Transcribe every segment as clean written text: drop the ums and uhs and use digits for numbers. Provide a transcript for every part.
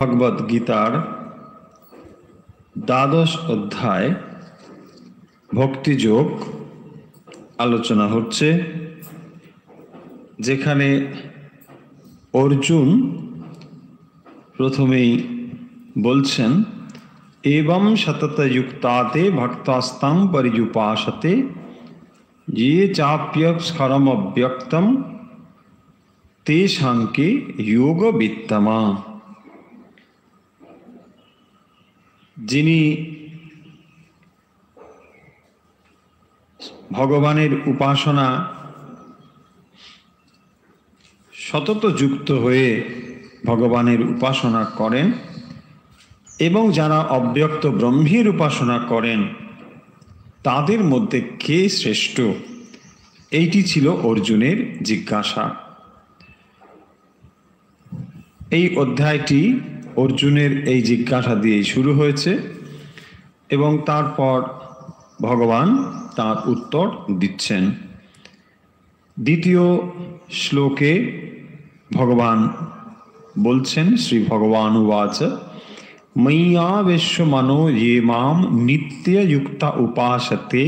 ভগবদ গীতার দ্বাদশ অধ্যায় ভক্তিযোগ আলোচনা হচ্ছে, যেখানে অর্জুন প্রথমেই বলছেন, এবং সতত যুক্তাতে ভক্তাস্তাং পরিযুপাসতে যে চাপ্যক্ষরম অব্যক্তম তেষাঙ্কে যোগবিত্তমা। যিনি ভগবানের উপাসনা সতত যুক্ত হয়ে ভগবানের উপাসনা করেন এবং যারা অব্যক্ত ব্রহ্মের উপাসনা করেন তাদের মধ্যে কে শ্রেষ্ঠ, এইটি ছিল অর্জুনের জিজ্ঞাসা। এই অধ্যায়টি অর্জুনের এই জিজ্ঞাসা দিয়েই শুরু হয়েছে এবং তারপর ভগবান তার উত্তর দিচ্ছেন। দ্বিতীয় শ্লোকে ভগবান বলছেন, শ্রী ভগবান উবাচ ময়্যাবেশ্য মনো ये मां नित्ययुक्ता उपासते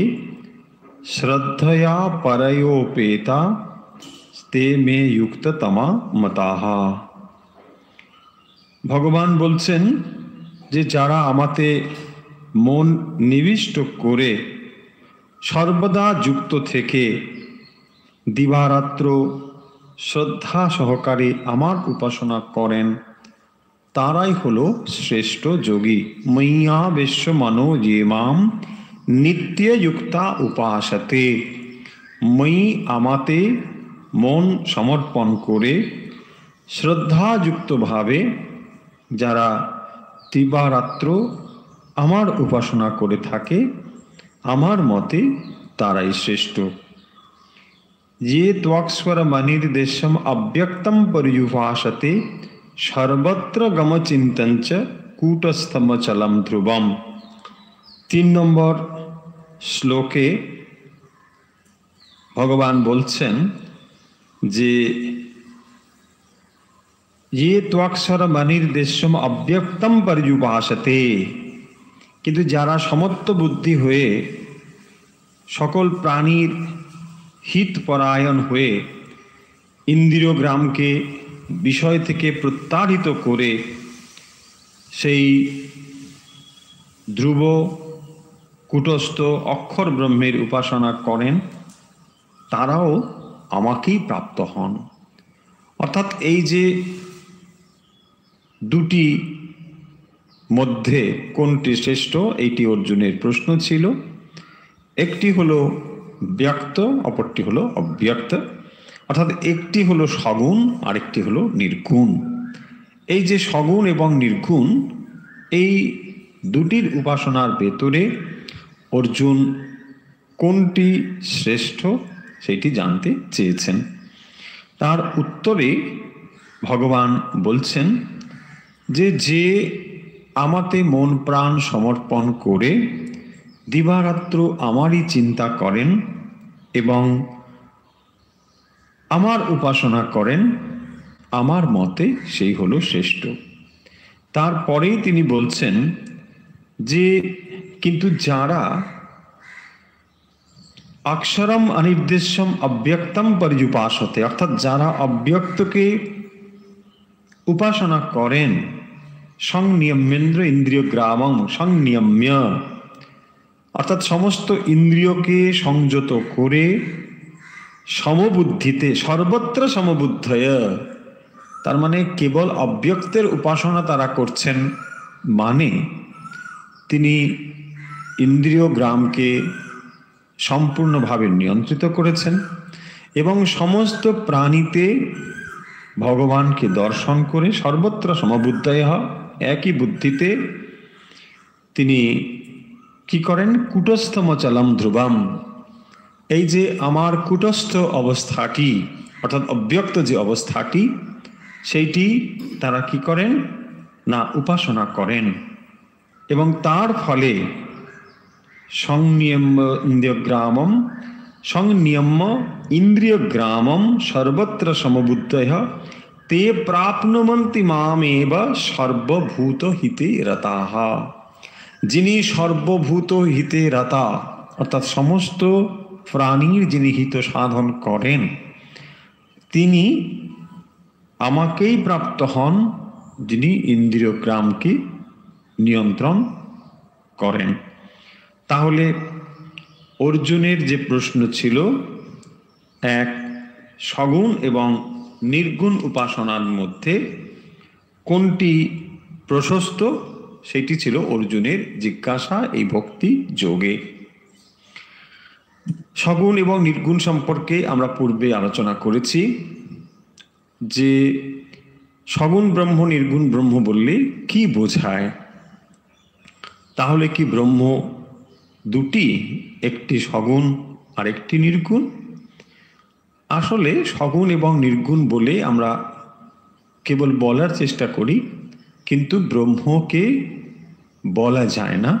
श्रद्धया परयोपेता ते मे युक्ततमा मताः। ভগবান বলছেন যে যারা আমাতে মন নিবিষ্ট করে সর্বদা যুক্ত থেকে দিবারাত্র শ্রদ্ধা সহকারে আমার উপাসনা করেন তারাই হলো শ্রেষ্ঠ যোগী। ময়্যাবেশ্য মনো ये मां নিত্যযুক্তা উপাসতে, মই আমাতে মন সমর্পণ করে শ্রদ্ধাযুক্তভাবে যারা দিবারাত্র আমার উপাসনা করে থাকে আমার মতে তারাই শ্রেষ্ঠ। যে ত্বক্স্বর মনির্দেশম অব্যক্তম পর্যুপাসতে সর্বত্র গমচিন্তঞ্চ কূটস্থমচলম ধ্রুবম। 3 নম্বর শ্লোকে ভগবান বলছেন যে ये त्वक्षर मनिर्देशम अव्यक्तम पर्युपासते, কিন্তু যারা সমত্ব বুদ্ধি হয়ে সকল প্রাণীর হিত পরায়ণ হয়ে ইন্দ্রিয় গ্রামকে বিষয় থেকে প্রত্যাহিত করে সেই ধ্রুব কূটস্থ অক্ষর ব্রহ্মের উপাসনা করেন তারাও আমাকেই প্রাপ্ত হন। অর্থাৎ এই যে দুটি মধ্যে কোনটি শ্রেষ্ঠ, এইটি অর্জুনের প্রশ্ন ছিল। একটি হলো ব্যক্ত, অপরটি হলো অব্যক্ত। অর্থাৎ একটি হলো সগুণ, আরেকটি হলো নির্গুণ। এই যে সগুণ এবং নির্গুণ, এই দুটির উপাসনার ভেতরে অর্জুন কোনটি শ্রেষ্ঠ সেটি জানতে চেয়েছেন। তার উত্তরে ভগবান বলছেন যে যে আমাতে মন প্রাণ সমর্পণ করে দিবারাত্র আমারই চিন্তা করেন এবং আমার উপাসনা করেন আমার মতে সেই হলো শ্রেষ্ঠ। তারপরেই তিনি বলছেন যে কিন্তু যারা অক্ষরম অনির্দেশ্যম অব্যক্তম পর্যুপাসতে, অর্থাৎ যারা অব্যক্তকে উপাসনা করেন সংনিয়মেন্দ্র ইন্দ্রিয় গ্রামং সংনিয়ম্য, অর্থাৎ সমস্ত ইন্দ্রিয়কে সংযত করে সমবুদ্ধিতে সর্বত্র সমবুদ্ধয়, তার মানে কেবল অব্যক্তের উপাসনা তারা করছেন, মানে তিনি ইন্দ্রিয় গ্রামকে সম্পূর্ণভাবে নিয়ন্ত্রিত করেছেন এবং সমস্ত প্রাণীতে ভগবানকে দর্শন করে সর্বত্র সমবুদ্ধয় একই বুদ্ধিতে তিনি কি করেন, কূটস্থমচলম ধ্রুবম। এই যে আমার কূটস্থ অবস্থাটি অর্থাৎ অব্যক্ত যে অবস্থাটি সেইটি তারা কি করেন না উপাসনা করেন এবং তার ফলে সংনিয়ম্য ইন্দ্রিয়গ্রামম সংনিয়ম্য ইন্দ্রিয়গ্রামম সর্বত্র সমবুদ্ধয় তে প্রাপ্নুবন্তি মামেব সর্বভূত হিতে রতাহ। যিনি সর্বভূত হিতে রতা, অর্থাৎ সমস্ত প্রাণীর যিনি হিত সাধন করেন, তিনি আমাকেই প্রাপ্ত হন, যিনি ইন্দ্রিয়গ্রামকে নিয়ন্ত্রণ করেন। তাহলে অর্জুনের যে প্রশ্ন ছিল, এক, সগুণ এবং নির্গুণ উপাসনার মধ্যে কোনটি প্রশস্ত, সেটি ছিল অর্জুনের জিজ্ঞাসা এই ভক্তি যোগে। সগুণ এবং নির্গুণ সম্পর্কে আমরা পূর্বে আলোচনা করেছি যে সগুণ ব্রহ্ম নির্গুণ ব্রহ্ম বললে কি বোঝায়। তাহলে কি ব্রহ্ম দুটি, একটি সগুণ আর একটি নির্গুণ? আসলে সগুণ এবং নির্গুণ বলে আমরা কেবল বলার চেষ্টা করি, কিন্তু ব্রহ্মকে বলা যায় না,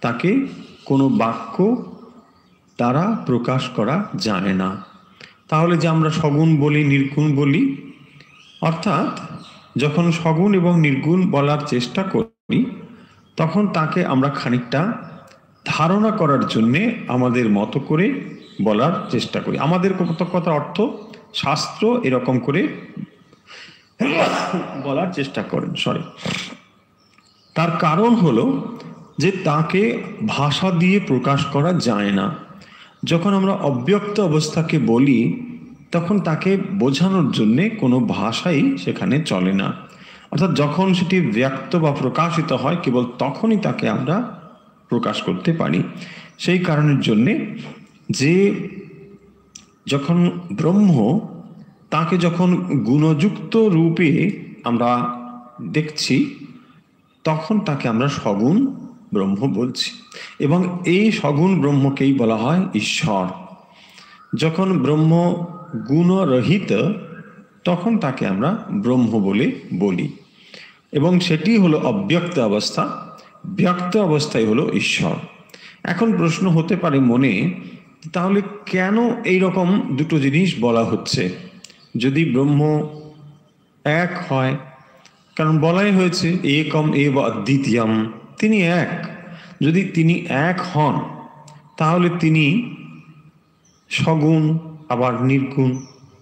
তাকে কোনো বাক্য দ্বারা প্রকাশ করা যায় না। তাহলে যে আমরা সগুণ বলি নির্গুণ বলি, অর্থাৎ যখন সগুণ এবং নির্গুণ বলার চেষ্টা করি তখন তাকে আমরা খানিকটা ধারণা করার জন্যে আমাদের মতো করে বলার চেষ্টা করি। আমাদের কথার অর্থ শাস্ত্র এরকম করে বলার চেষ্টা করেন, তার কারণ হলো যে তাকে ভাষা দিয়ে প্রকাশ করা যায় না। যখন আমরা অব্যক্ত অবস্থাকে বলি তখন তাকে বোঝানোর জন্যে কোনো ভাষাই সেখানে চলে না। অর্থাৎ যখন সেটি ব্যক্ত বা প্রকাশিত হয় কেবল তখনই তাকে আমরা প্রকাশ করতে পারি। সেই কারণের জন্যে যে যখন ব্রহ্ম, তাকে যখন গুণযুক্ত রূপে আমরা দেখছি তখন তাকে আমরা সগুণ ব্রহ্ম বলছি, এবং এই সগুণ ব্রহ্মকেই বলা হয় ঈশ্বর। যখন ব্রহ্ম গুণরহিত তখন তাকে আমরা ব্রহ্ম বলে বলি, এবং সেটি হলো অব্যক্ত অবস্থা। ব্যক্ত অবস্থায় হলো ঈশ্বর। এখন প্রশ্ন হতে পারে মনে, তাহলে কেন এই রকম দুটো জিনিস বলা হচ্ছে? যদি ব্রহ্ম এক হয়, কারণ বলাই হয়েছে একম এব অদ্বিতীয়ম, তিনি এক। যদি তিনি এক হন তাহলে তিনি সগুণ আবার নির্গুণ,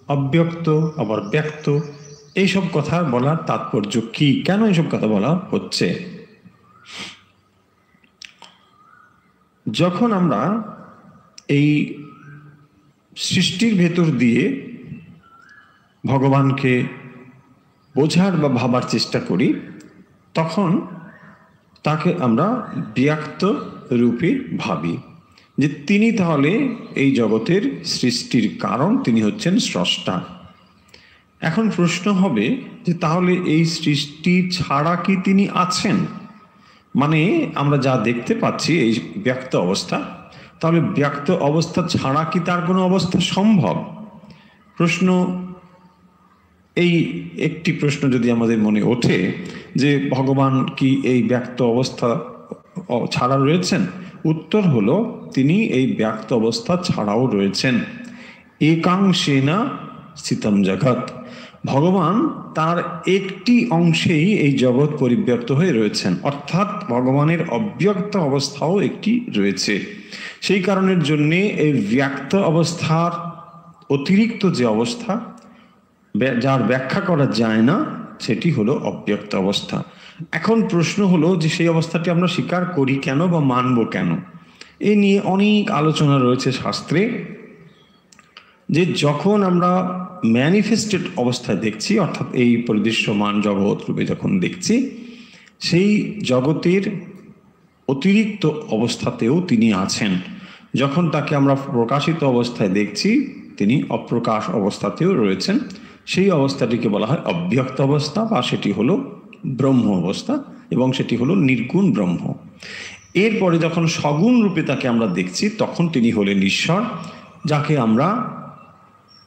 অব্যক্ত আবার ব্যক্ত, এইসব কথা বলার তাৎপর্য কি? কেন এইসব কথা বলা হচ্ছে? যখন আমরা এই সৃষ্টির ভেতর দিয়ে ভগবানকে বোঝার বা ভাবার চেষ্টা করি তখন তাকে আমরা ব্যক্ত রূপে ভাবি যে তিনি তাহলে এই জগতের সৃষ্টির কারণ, তিনি হচ্ছেন স্রষ্টা। এখন প্রশ্ন হবে যে তাহলে এই সৃষ্টি ছাড়া কি তিনি আছেন? মানে আমরা যা দেখতে পাচ্ছি এই ব্যক্ত অবস্থা, তাহলে ব্যক্ত অবস্থা ছাড়া কি তার কোনো অবস্থা সম্ভব? প্রশ্ন, এই একটি প্রশ্ন যদি আমাদের মনে ওঠে যে ভগবান কি এই ব্যক্ত অবস্থা ছাড়া রয়েছেন, উত্তর হলো তিনি এই ব্যক্ত অবস্থা ছাড়াও রয়েছেন। একাংশেনা স্থিতম জগৎ, ভগবান তার একটি অংশেই এই জগৎ পরিব্যাপ্ত হয়ে রয়েছেন, অর্থাৎ ভগবানের অব্যক্ত অবস্থাও একটি রয়েছে। সেই কারণের জন্যে এই ব্যক্ত অবস্থার অতিরিক্ত যে অবস্থা যার ব্যাখ্যা করা যায় না সেটি হলো অব্যক্ত অবস্থা। এখন প্রশ্ন হলো যে সেই অবস্থাটি আমরা স্বীকার করি কেন বা মানব কেন? এ নিয়ে অনেক আলোচনা রয়েছে শাস্ত্রে, যে যখন আমরা ম্যানিফেস্টেড অবস্থায় দেখছি, অর্থাৎ এই পরিদৃশ্যমান জগৎ রূপে যখন দেখছি, সেই জগতের অতিরিক্ত অবস্থাতেও তিনি আছেন। যখন তাকে আমরা প্রকাশিত অবস্থায় দেখছি তিনি অপ্রকাশ অবস্থাতেও রয়েছেন। সেই অবস্থাটিকে বলা হয় অব্যক্ত অবস্থা, বা সেটি হলো ব্রহ্ম অবস্থা, এবং সেটি হলো নির্গুণ ব্রহ্ম। এরপরে যখন সগুণ রূপে তাকে আমরা দেখছি তখন তিনি হলেন ঈশ্বর, যাকে আমরা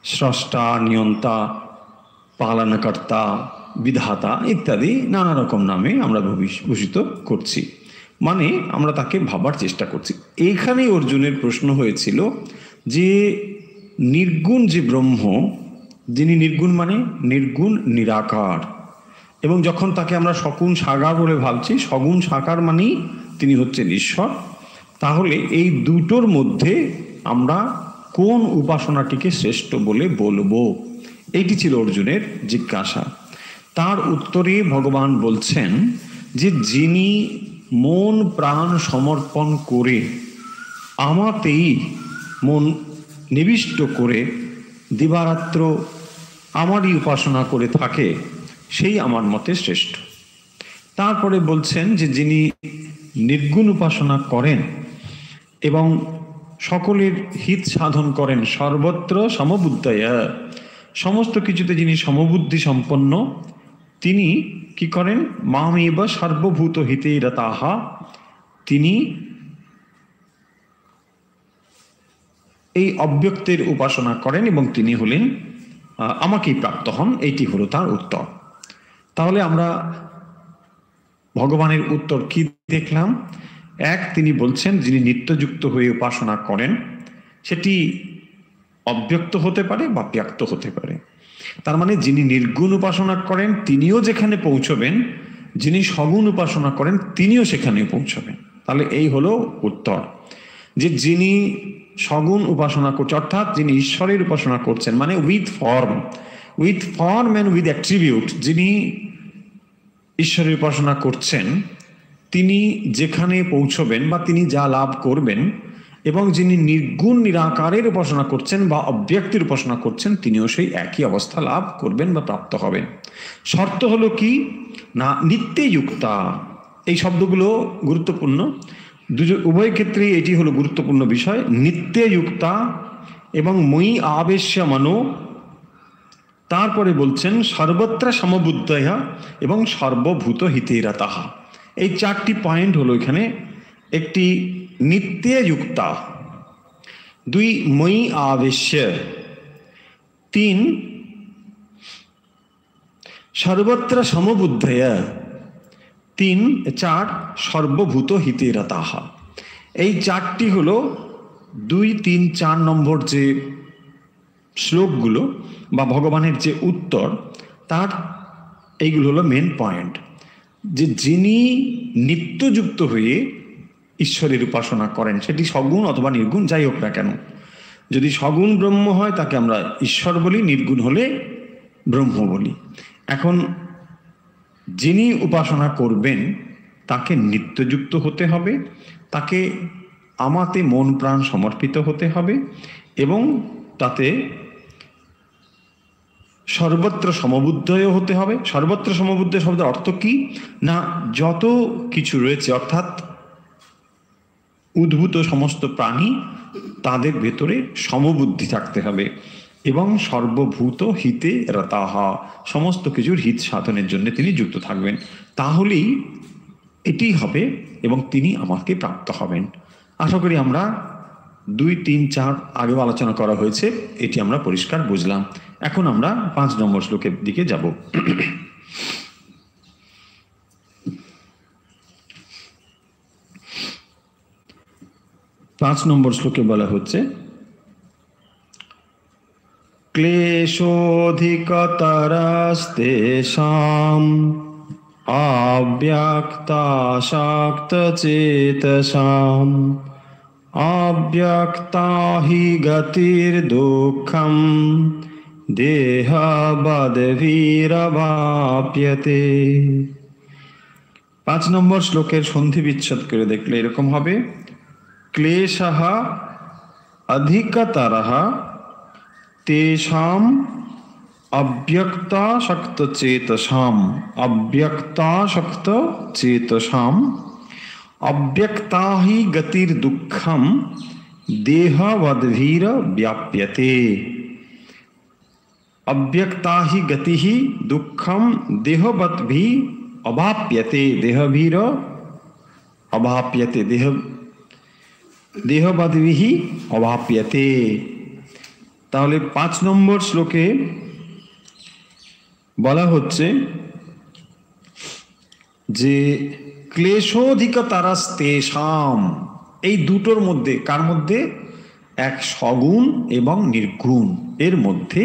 স্রষ্টা, নিয়ন্তা, পালনকর্তা, বিধাতা ইত্যাদি নানা রকম নামে আমরা ভূষিত করছি, মানে আমরা তাকে ভাবার চেষ্টা করছি। এইখানেই অর্জুনের প্রশ্ন হয়েছিল যে নির্গুণ যে ব্রহ্ম, যিনি নির্গুণ মানে নির্গুণ নিরাকার, এবং যখন তাকে আমরা সগুণ সাকার বলে ভাবছি, সগুণ সাকার মানেই তিনি হচ্ছেন ঈশ্বর। তাহলে এই দুটোর মধ্যে আমরা কোন উপাসনাটিকে শ্রেষ্ঠ বলে বলবো, এইটি ছিল অর্জুনের জিজ্ঞাসা। তার উত্তরে ভগবান বলছেন যে যিনি মন প্রাণ সমর্পণ করে আমাতেই মন নিবিষ্ট করে দিবারাত্র আমারই উপাসনা করে থাকে, সেই আমার মতে শ্রেষ্ঠ। তারপরে বলছেন যে যিনি নির্গুণ উপাসনা করেন এবং সকলের হিত সাধন করেন, সর্বত্র সমবুদ্ধয়া, সমস্ত কিছুতে যিনি সমবুদ্ধি সম্পন্ন, তিনি কি করেন, মামেব সর্বভূত হিতে রতাহা, তিনি এই অব্যক্তের উপাসনা করেন এবং তিনি হলেন আমাকেই প্রাপ্ত হন। এইটি হলো তার উত্তর। তাহলে আমরা ভগবানের উত্তর কি দেখলাম? এক, তিনি বলছেন যিনি নিত্যযুক্ত হয়ে উপাসনা করেন, সেটি অব্যক্ত হতে পারে বা ব্যক্ত হতে পারে। তার মানে যিনি নির্গুণ উপাসনা করেন তিনিও যেখানে পৌঁছবেন, যিনি সগুণ উপাসনা করেন তিনিও সেখানে পৌঁছবেন। তাহলে এই হলো উত্তর, যে যিনি সগুণ উপাসনা করছেন, অর্থাৎ যিনি ঈশ্বরের উপাসনা করছেন, মানে with form and with attribute, যিনি ঈশ্বরের উপাসনা করছেন তিনি যেখানে পৌঁছবেন বা তিনি যা লাভ করবেন, এবং যিনি নির্গুণ নিরাকারের উপাসনা করছেন বা অব্যক্তির উপাসনা করছেন তিনিও সেই একই অবস্থা লাভ করবেন বা প্রাপ্ত হবেন। শর্ত হলো কি না, নিত্যযুক্তা। এই শব্দগুলো গুরুত্বপূর্ণ, উভয় ক্ষেত্রেই এটি হলো গুরুত্বপূর্ণ বিষয়। নিত্যযুক্তা এবং মই আবেশ্য মনো, তারপরে বলছেন সর্বত্র সমবুদ্ধয়া এবং সর্বভূত হিতে রতাহা। এই চারটি পয়েন্ট হলো এখানে। একটি নিত্যযুক্তা, দুই মই আবেশ্য, তিন সর্বত্র সমবুদ্ধয়া, চার সর্বভূত হিতে রতাহা। এই চারটি হলো 2, 3, 4 নম্বর যে শ্লোকগুলো বা ভগবানের যে উত্তর, তার এইগুলো হলো মেন পয়েন্ট। যে যিনি নিত্যযুক্ত হয়ে ঈশ্বরের উপাসনা করেন, সেটি সগুণ অথবা নির্গুণ যাই হোক না কেন, যদি সগুণ ব্রহ্ম হয় তাকে আমরা ঈশ্বর বলি, নির্গুণ হলে ব্রহ্ম বলি। এখন যিনি উপাসনা করবেন তাকে নিত্যযুক্ত হতে হবে, তাকে আমাতে মন প্রাণ সমর্পিত হতে হবে, এবং তাতে সর্বত্র সমবুদ্ধও হতে হবে। সর্বত্র সমবুদ্ধ শব্দের অর্থ কি না, যত কিছু রয়েছে অর্থাৎ উদ্ভূত সমস্ত প্রাণী, তাদের ভেতরে সমবুদ্ধি থাকতে হবে, এবং সর্বভূত হিতে রতাহা, সমস্ত কিছুর হিত সাধনের জন্য তিনি যুক্ত থাকবেন। তাহলেই এটি হবে এবং তিনি আমাকে প্রাপ্ত হবেন। আশা করি আমরা 2, 3, 4 আগেও আলোচনা করা হয়েছে, এটি আমরা পরিষ্কার বুঝলাম। এখন আমরা 5 নম্বর শ্লোকের দিকে যাব। 5 নম্বর শ্লোকে বলা হচ্ছে ক্লেশোধিকতরস্তেষাম অব্যক্তাসক্তচেতসাম অব্যক্তা হি গতির দুঃখম দেহবদ্ভিরবাপ্যতে। 5 নম্বর শ্লোকের সন্ধি বিচ্ছেদ করে দেখলে এরকম হবে, ক্লেশঃ অধিকতরঃ তেষাম অব্যক্তাসক্তচেতসাম অব্যক্তাসক্তচেতসাম অব্যক্তা হি গতির দুঃখম দেহবদ্ভির ব্যাপ্যতে। অব্যক্তা হি গতি দুঃখম দেহবদ্ভি অবাপ্যতে, দেহভীর অবাপ্যতে, দেহবদ্ভি অবাপ্যতে। তাহলে 5 নম্বর শ্লোকে বলা হচ্ছে যে ক্লেশোধিকতরস্তেষাম, এই দুটোর মধ্যে, কার মধ্যে? এক সগুণ এবং নির্গুণ, এর মধ্যে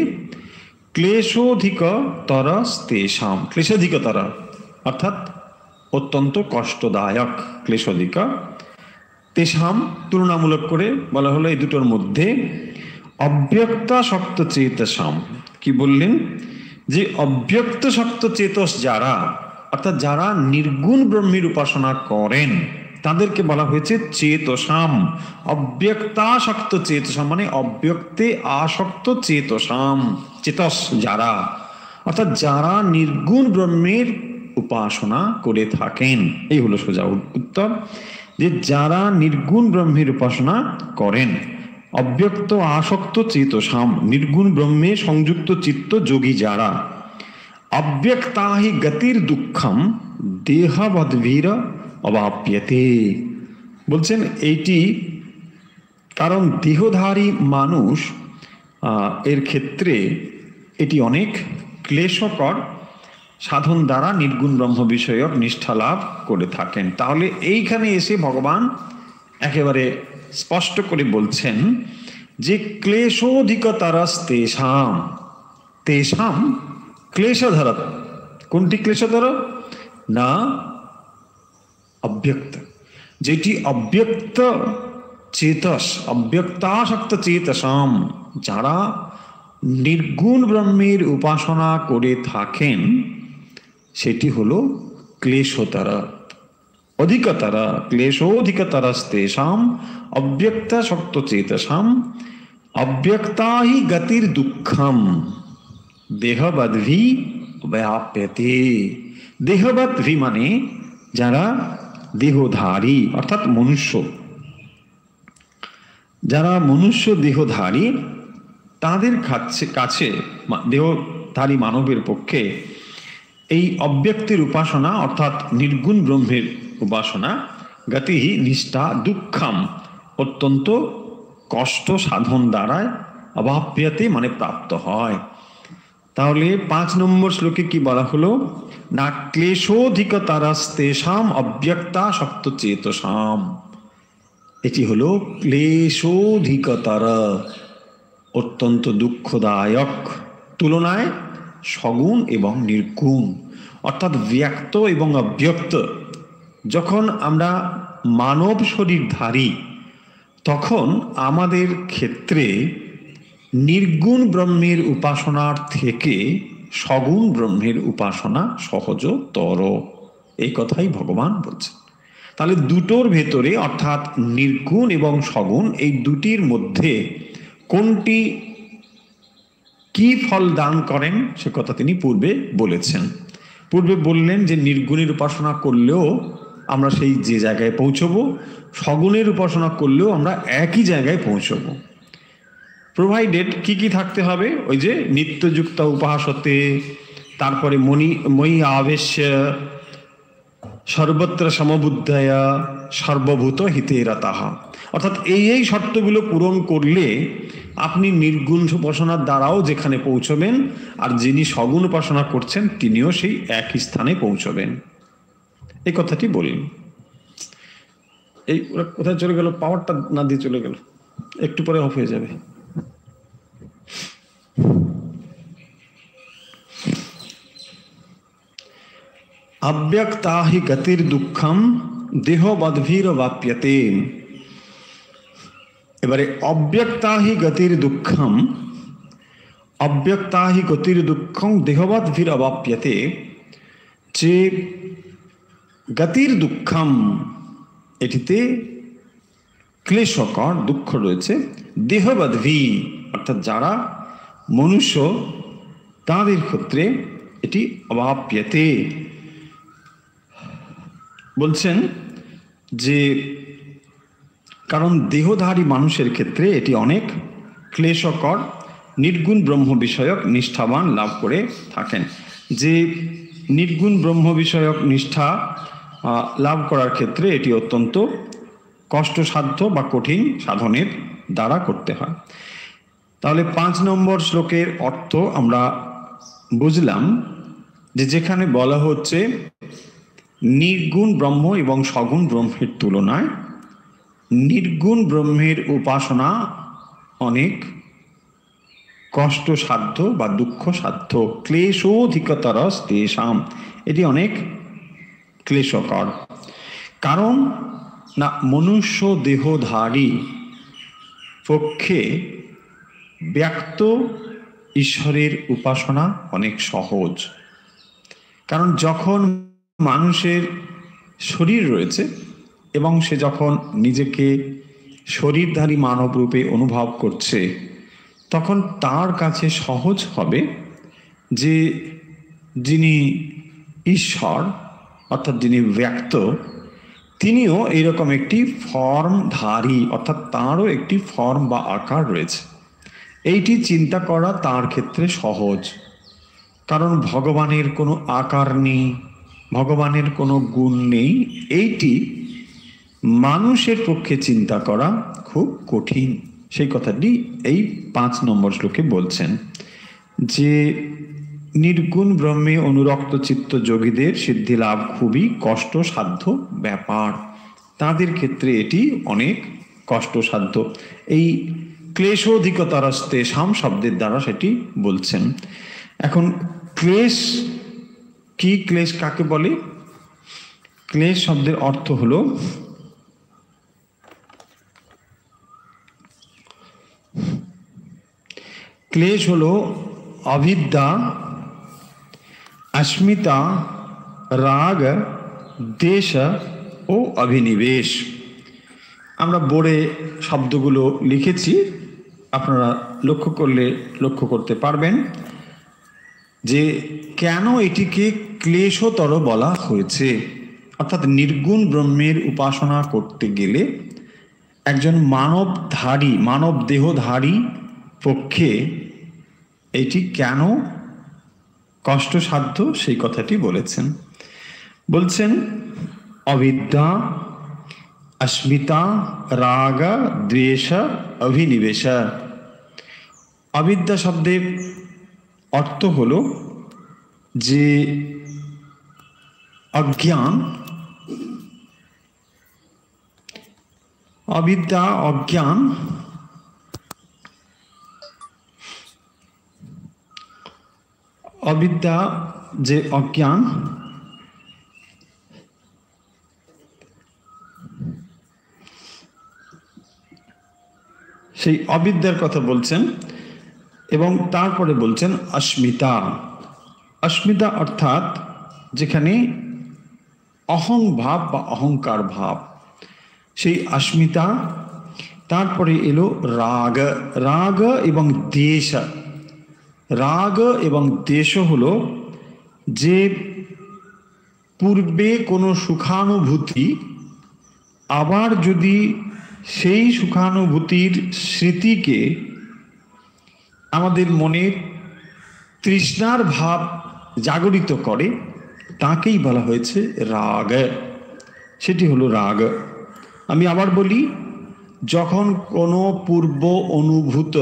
ক্লেশোধিকতরস্তেষাম, ক্লেশাধিকতর অর্থাৎ অত্যন্ত কষ্টদায়ক, ক্লেশাধিক, তেষাম তুলনামূলক করে বলা হলো এই দুটোর মধ্যে অব্যক্তাসক্ত চেতসাম। কি বললেন? যে অব্যক্তাসক্ত চেতস যারা, অর্থাৎ যারা নির্গুণ ব্রহ্মের উপাসনা করেন তাদেরকে বলা হয়েছে চেতসাম। অব্যক্তাসক্ত চেতসাম মানে অব্যক্তে আসক্ত চেতসাম, চেতস যারা, অর্থাৎ যারা নির্গুণ ব্রহ্মের উপাসনা করে থাকেন। এই হলো সোজা উত্তর, যে যারা নির্গুণ ব্রহ্মের উপাসনা করেন। অব্যক্ত আসক্ত চেতসাম, নির্গুণ ব্রহ্মে সংযুক্ত চিত্ত যোগী যারা। অব্যক্তাহি গতির দুঃখম দেহবদ্ভীর অবাপ্যতে। বলছেন এইটি কারণ দেহধারী মানুষ এর ক্ষেত্রে এটি অনেক ক্লেশকর সাধন দ্বারা নির্গুণ ব্রহ্ম বিষয়ক নিষ্ঠা লাভ করে থাকেন। তাহলে এইখানে এসে ভগবান একেবারে স্পষ্ট করে বলছেন যে ক্লেশোধিকতরস্তেষাম, তেষাম ক্লেশধর। কোনটি ক্লেশধর? না অব্যক্ত, যেটি অব্যক্ত চেতস, অব্যক্তাসক্ত চেতসাম, যারা নির্গুণ ব্রহ্মের উপাসনা করে থাকেন সেটি হলো ক্লেশতর, অধিকতর। ক্লেশোধিকতরস্তেষাম অব্যক্তাসক্ত চেতসাম অব্যক্তা হি গতির দুঃখম দেহবদ্ভি ব্যাপ্যতে। দেহবদ্ভি মানে যারা দেহধারী, অর্থাৎ মনুষ্য, যারা মনুষ্য দেহধারী তাদের কাছে দেহধারী মানবের পক্ষে এই অব্যক্তির উপাসনা অর্থাৎ নির্গুণ ব্রহ্মের উপাসনা গতি নিষ্ঠা দুঃখম অত্যন্ত কষ্ট সাধন দ্বারায় অবাপ্যতে মানে প্রাপ্ত হয়। তাহলে 5 নম্বর শ্লোকে কি বলা হলো? না ক্লেশোধিকতরস্তেষাম অব্যক্তাসক্ত চেতসাম। এটি হলো ক্লেশোধিকতর, অত্যন্ত দুঃখদায়ক তুলনায় সগুণ এবং নির্গুণ, অর্থাৎ ব্যক্ত এবং অব্যক্ত। যখন আমরা মানব শরীরধারী তখন আমাদের ক্ষেত্রে নির্গুণ ব্রহ্মের উপাসনার থেকে সগুণ ব্রহ্মের উপাসনা সহজতর, এই কথাই ভগবান বলছেন। তাহলে দুটোর ভেতরে অর্থাৎ নির্গুণ এবং সগুণ এই দুটির মধ্যে কোনটি কি ফল দান করেন সে কথা তিনি পূর্বে বলেছেন। পূর্বে বললেন যে নির্গুণের উপাসনা করলেও আমরা সেই যে জায়গায় পৌঁছবো, সগুণের উপাসনা করলেও আমরা একই জায়গায় পৌঁছবো। প্রোভাইডেড কি কি থাকতে হবে? ওই যে নিত্যযুক্ত উপাসতে, তারপরে ময়ি আবেশ্য সর্বত্র সমবুদ্ধয়া সর্বভূত হিতে রতাহা, অর্থাৎ এই শর্তগুলো পূরণ করলে আপনি নির্গুণ উপাসনার দ্বারাও যেখানে পৌঁছবেন, আর যিনি সগুণ উপাসনা করছেন তিনিও সেই একই স্থানে পৌঁছবেন। এই কথাটি বললেন। এই কোথায় চলে গেল? পাওয়ারটা না দিয়ে চলে গেল, একটু পরে অফ হয়ে যাবে। অব্যক্তা হি গতির দুঃখম দেহবদ্ভীর বাপ্যতে। এবারে অব্যক্তা হি গতির দুঃখম, অব্যক্তা হি গতির দুঃখম দেহবদ্ভীর অবাপ্যতে, যে গতির দুঃখম এটিতে ক্লেশকর দুঃখ রয়েছে, দেহবদ্ভী অর্থাৎ যারা মনুষ্য তাদের ক্ষেত্রে এটি অবাপ্যতে। বলছেন যে কারণ দেহধারী মানুষের ক্ষেত্রে এটি অনেক ক্লেশকর নির্গুণ ব্রহ্ম বিষয়ক নিষ্ঠাবান লাভ করে থাকেন। যে নির্গুণ ব্রহ্ম বিষয়ক নিষ্ঠা লাভ করার ক্ষেত্রে এটি অত্যন্ত কষ্টসাধ্য বা কঠিন সাধনের দ্বারা করতে হয়। তাহলে 5 নম্বর শ্লোকের অর্থ আমরা বুঝলাম যে যেখানে বলা হচ্ছে নির্গুণ ব্রহ্ম এবং সগুণ ব্রহ্মের তুলনায় নির্গুণ ব্রহ্মের উপাসনা অনেক কষ্ট সাধ্য বা দুঃখ সাধ্য। ক্লেশোধিকতরস্তেষাম, এটি অনেক ক্লেশকর। কারণ না মনুষ্য দেহধারী পক্ষে ব্যক্ত ঈশ্বরের উপাসনা অনেক সহজ। কারণ যখন মানুষের শরীর রয়েছে এবং সে যখন নিজেকে শরীরধারী মানব রূপে অনুভব করছে, তখন তার কাছে সহজ হবে যে যিনি ঈশ্বর অর্থাৎ যিনি ব্যক্ত, তিনিও এইরকম একটি ফর্মধারী, অর্থাৎ তাঁরও একটি ফর্ম বা আকার রয়েছে। এইটি চিন্তা করা তার ক্ষেত্রে সহজ। কারণ ভগবানের কোনো আকার নেই, ভগবানের কোনো গুণ নেই, এইটি মানুষের পক্ষে চিন্তা করা খুব কঠিন। সেই কথাটি এই 5 নম্বর শ্লোকে বলছেন যে নির্গুণ ব্রহ্মে অনুরক্ত চিত্ত যোগীদের সিদ্ধি লাভ খুবই কষ্টসাধ্য ব্যাপার, তাদের ক্ষেত্রে এটি অনেক কষ্টসাধ্য। এই ক্লেশোধিকতরস্তেষাম শব্দের দ্বারা সেটি বলছেন। এখন ক্লেশ কি, ক্লেশ কাকে বলে? ক্লেশ শব্দের অর্থ হলো ক্লেশ হলো অবিদ্যা, अस्मिता, রাগ, দেশ ও অভিনিবেশ। আমরা বোর্ডে শব্দগুলো লিখেছি, আপনারা লক্ষ্য করলে লক্ষ্য করতে পারবেন যে কেন এটিকে ক্লেশতর বলা হয়েছে। অর্থাৎ নির্গুণ ব্রহ্মের উপাসনা করতে গেলে একজন মানবধারী, মানব দেহধারী পক্ষে এটি কেন কষ্টসাধ্য সেই কথাটি বলেছেন। বলছেন অবিদ্যা, अस्मिता, রাগ, দ্বেষ, অভিনিবেশ। অবিদ্যা শব্দের অর্থ হলো যে অজ্ঞান, অবিদ্যা অজ্ঞান, অবিদ্যা যে অজ্ঞান, সেই অবিদ্যার কথা বলছেন। এবং তারপরে বলছেন अस्मिता। अस्मिता অর্থাৎ যেখানে অহং ভাব বা অহংকার ভাব, সেই अस्मिता। তারপরে এলো রাগ, রাগ এবং দেশ। রাগ এবং দেশ হলো যে পূর্বে কোনো সুখানুভূতি আবার যদি সেই সুখানুভূতির স্মৃতিকে আমাদের মনের তৃষ্ণার ভাব জাগরিত করে, তাকেই বলা হয়েছে রাগ। সেটি হলো রাগ। আমি আবার বলি, যখন কোনো পূর্ব অনুভূত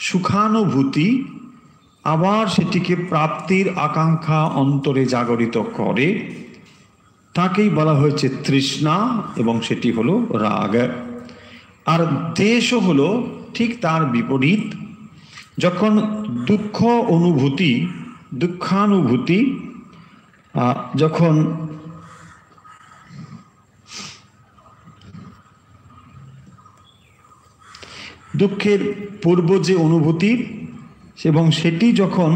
সুখানুভূতি আবার সেটিকে প্রাপ্তির আকাঙ্ক্ষা অন্তরে জাগরিত করে, তাকেই বলা হয়েছে তৃষ্ণা, এবং সেটি হলো রাগ। আর দেশও হলো ঠিক তার বিপরীত। যখন দুঃখ অনুভূতি, দুঃখানুভূতি যখন দুঃখের পূর্ব যে অনুভূতি এবং সেটি যখন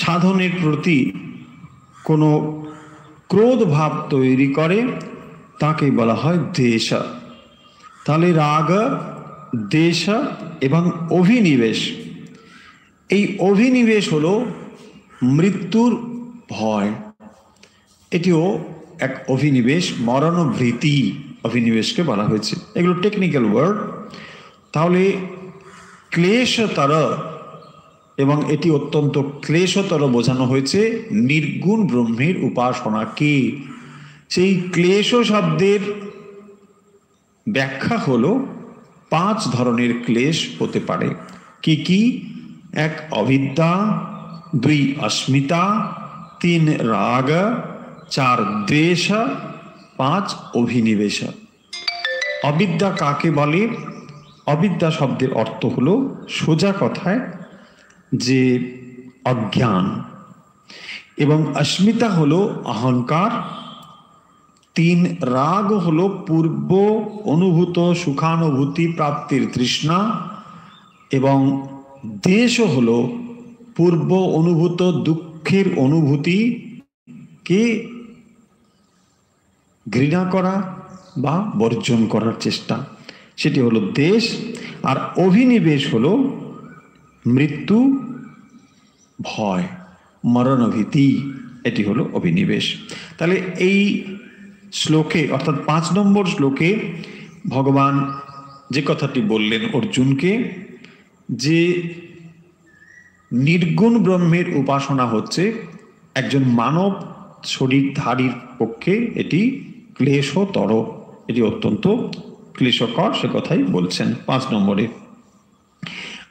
সাধনের প্রতি কোনো ক্রোধ ভাব তৈরি করে, তাকে বলা হয় দেশ। তাহলে রাগ, দেশ এবং অভিনিবেশ, এই অভিনিবেশ হলো মৃত্যুর ভয়। এটিও এক অভিনিবেশ, মরণভীতি অভিনিবেশকে বলা হয়েছে। এগুলো টেকনিক্যাল ওয়ার্ড। তাহলে ক্লেশতর, এবং এটি অত্যন্ত ক্লেশতর বোঝানো হয়েছে নির্গুণ ব্রহ্মের উপাসনাকে। সেই ক্লেশ শব্দের ব্যাখ্যা হলো 5 ধরনের ক্লেশ হতে পারে। কি কি? 1 অবিদ্যা, 2 अस्मिता, 3 রাগ, 4 দ্বেষ, 5 অভিনিবেশ। অবিদ্যা কাকে বলে? অবিদ্যা শব্দের অর্থ হলো সোজা কথায় যে অজ্ঞান, এবং অস্মিতা হলো অহংকার, 3 রাগ হলো পূর্ব অনুভূত সুখানুভূতি প্রাপ্তির তৃষ্ণা, এবং দেশ হলো পূর্ব অনুভূত দুঃখের অনুভূতিকে ঘৃণা করা বা বর্জন করার চেষ্টা, সেটি হলো দেশ। আর অভিনিবেশ হলো মৃত্যু ভয়, মরণভীতি, এটি হলো অভিনিবেশ। তাহলে এই শ্লোকে অর্থাৎ 5 নম্বর শ্লোকে ভগবান যে কথাটি বললেন অর্জুনকে, যে নির্গুণ ব্রহ্মের উপাসনা হচ্ছে একজন মানব শরীরধারীর পক্ষে এটি ক্লেশতর, এটি অত্যন্ত ক্লেশকর, সে কথাই বলছেন 5 নম্বরে।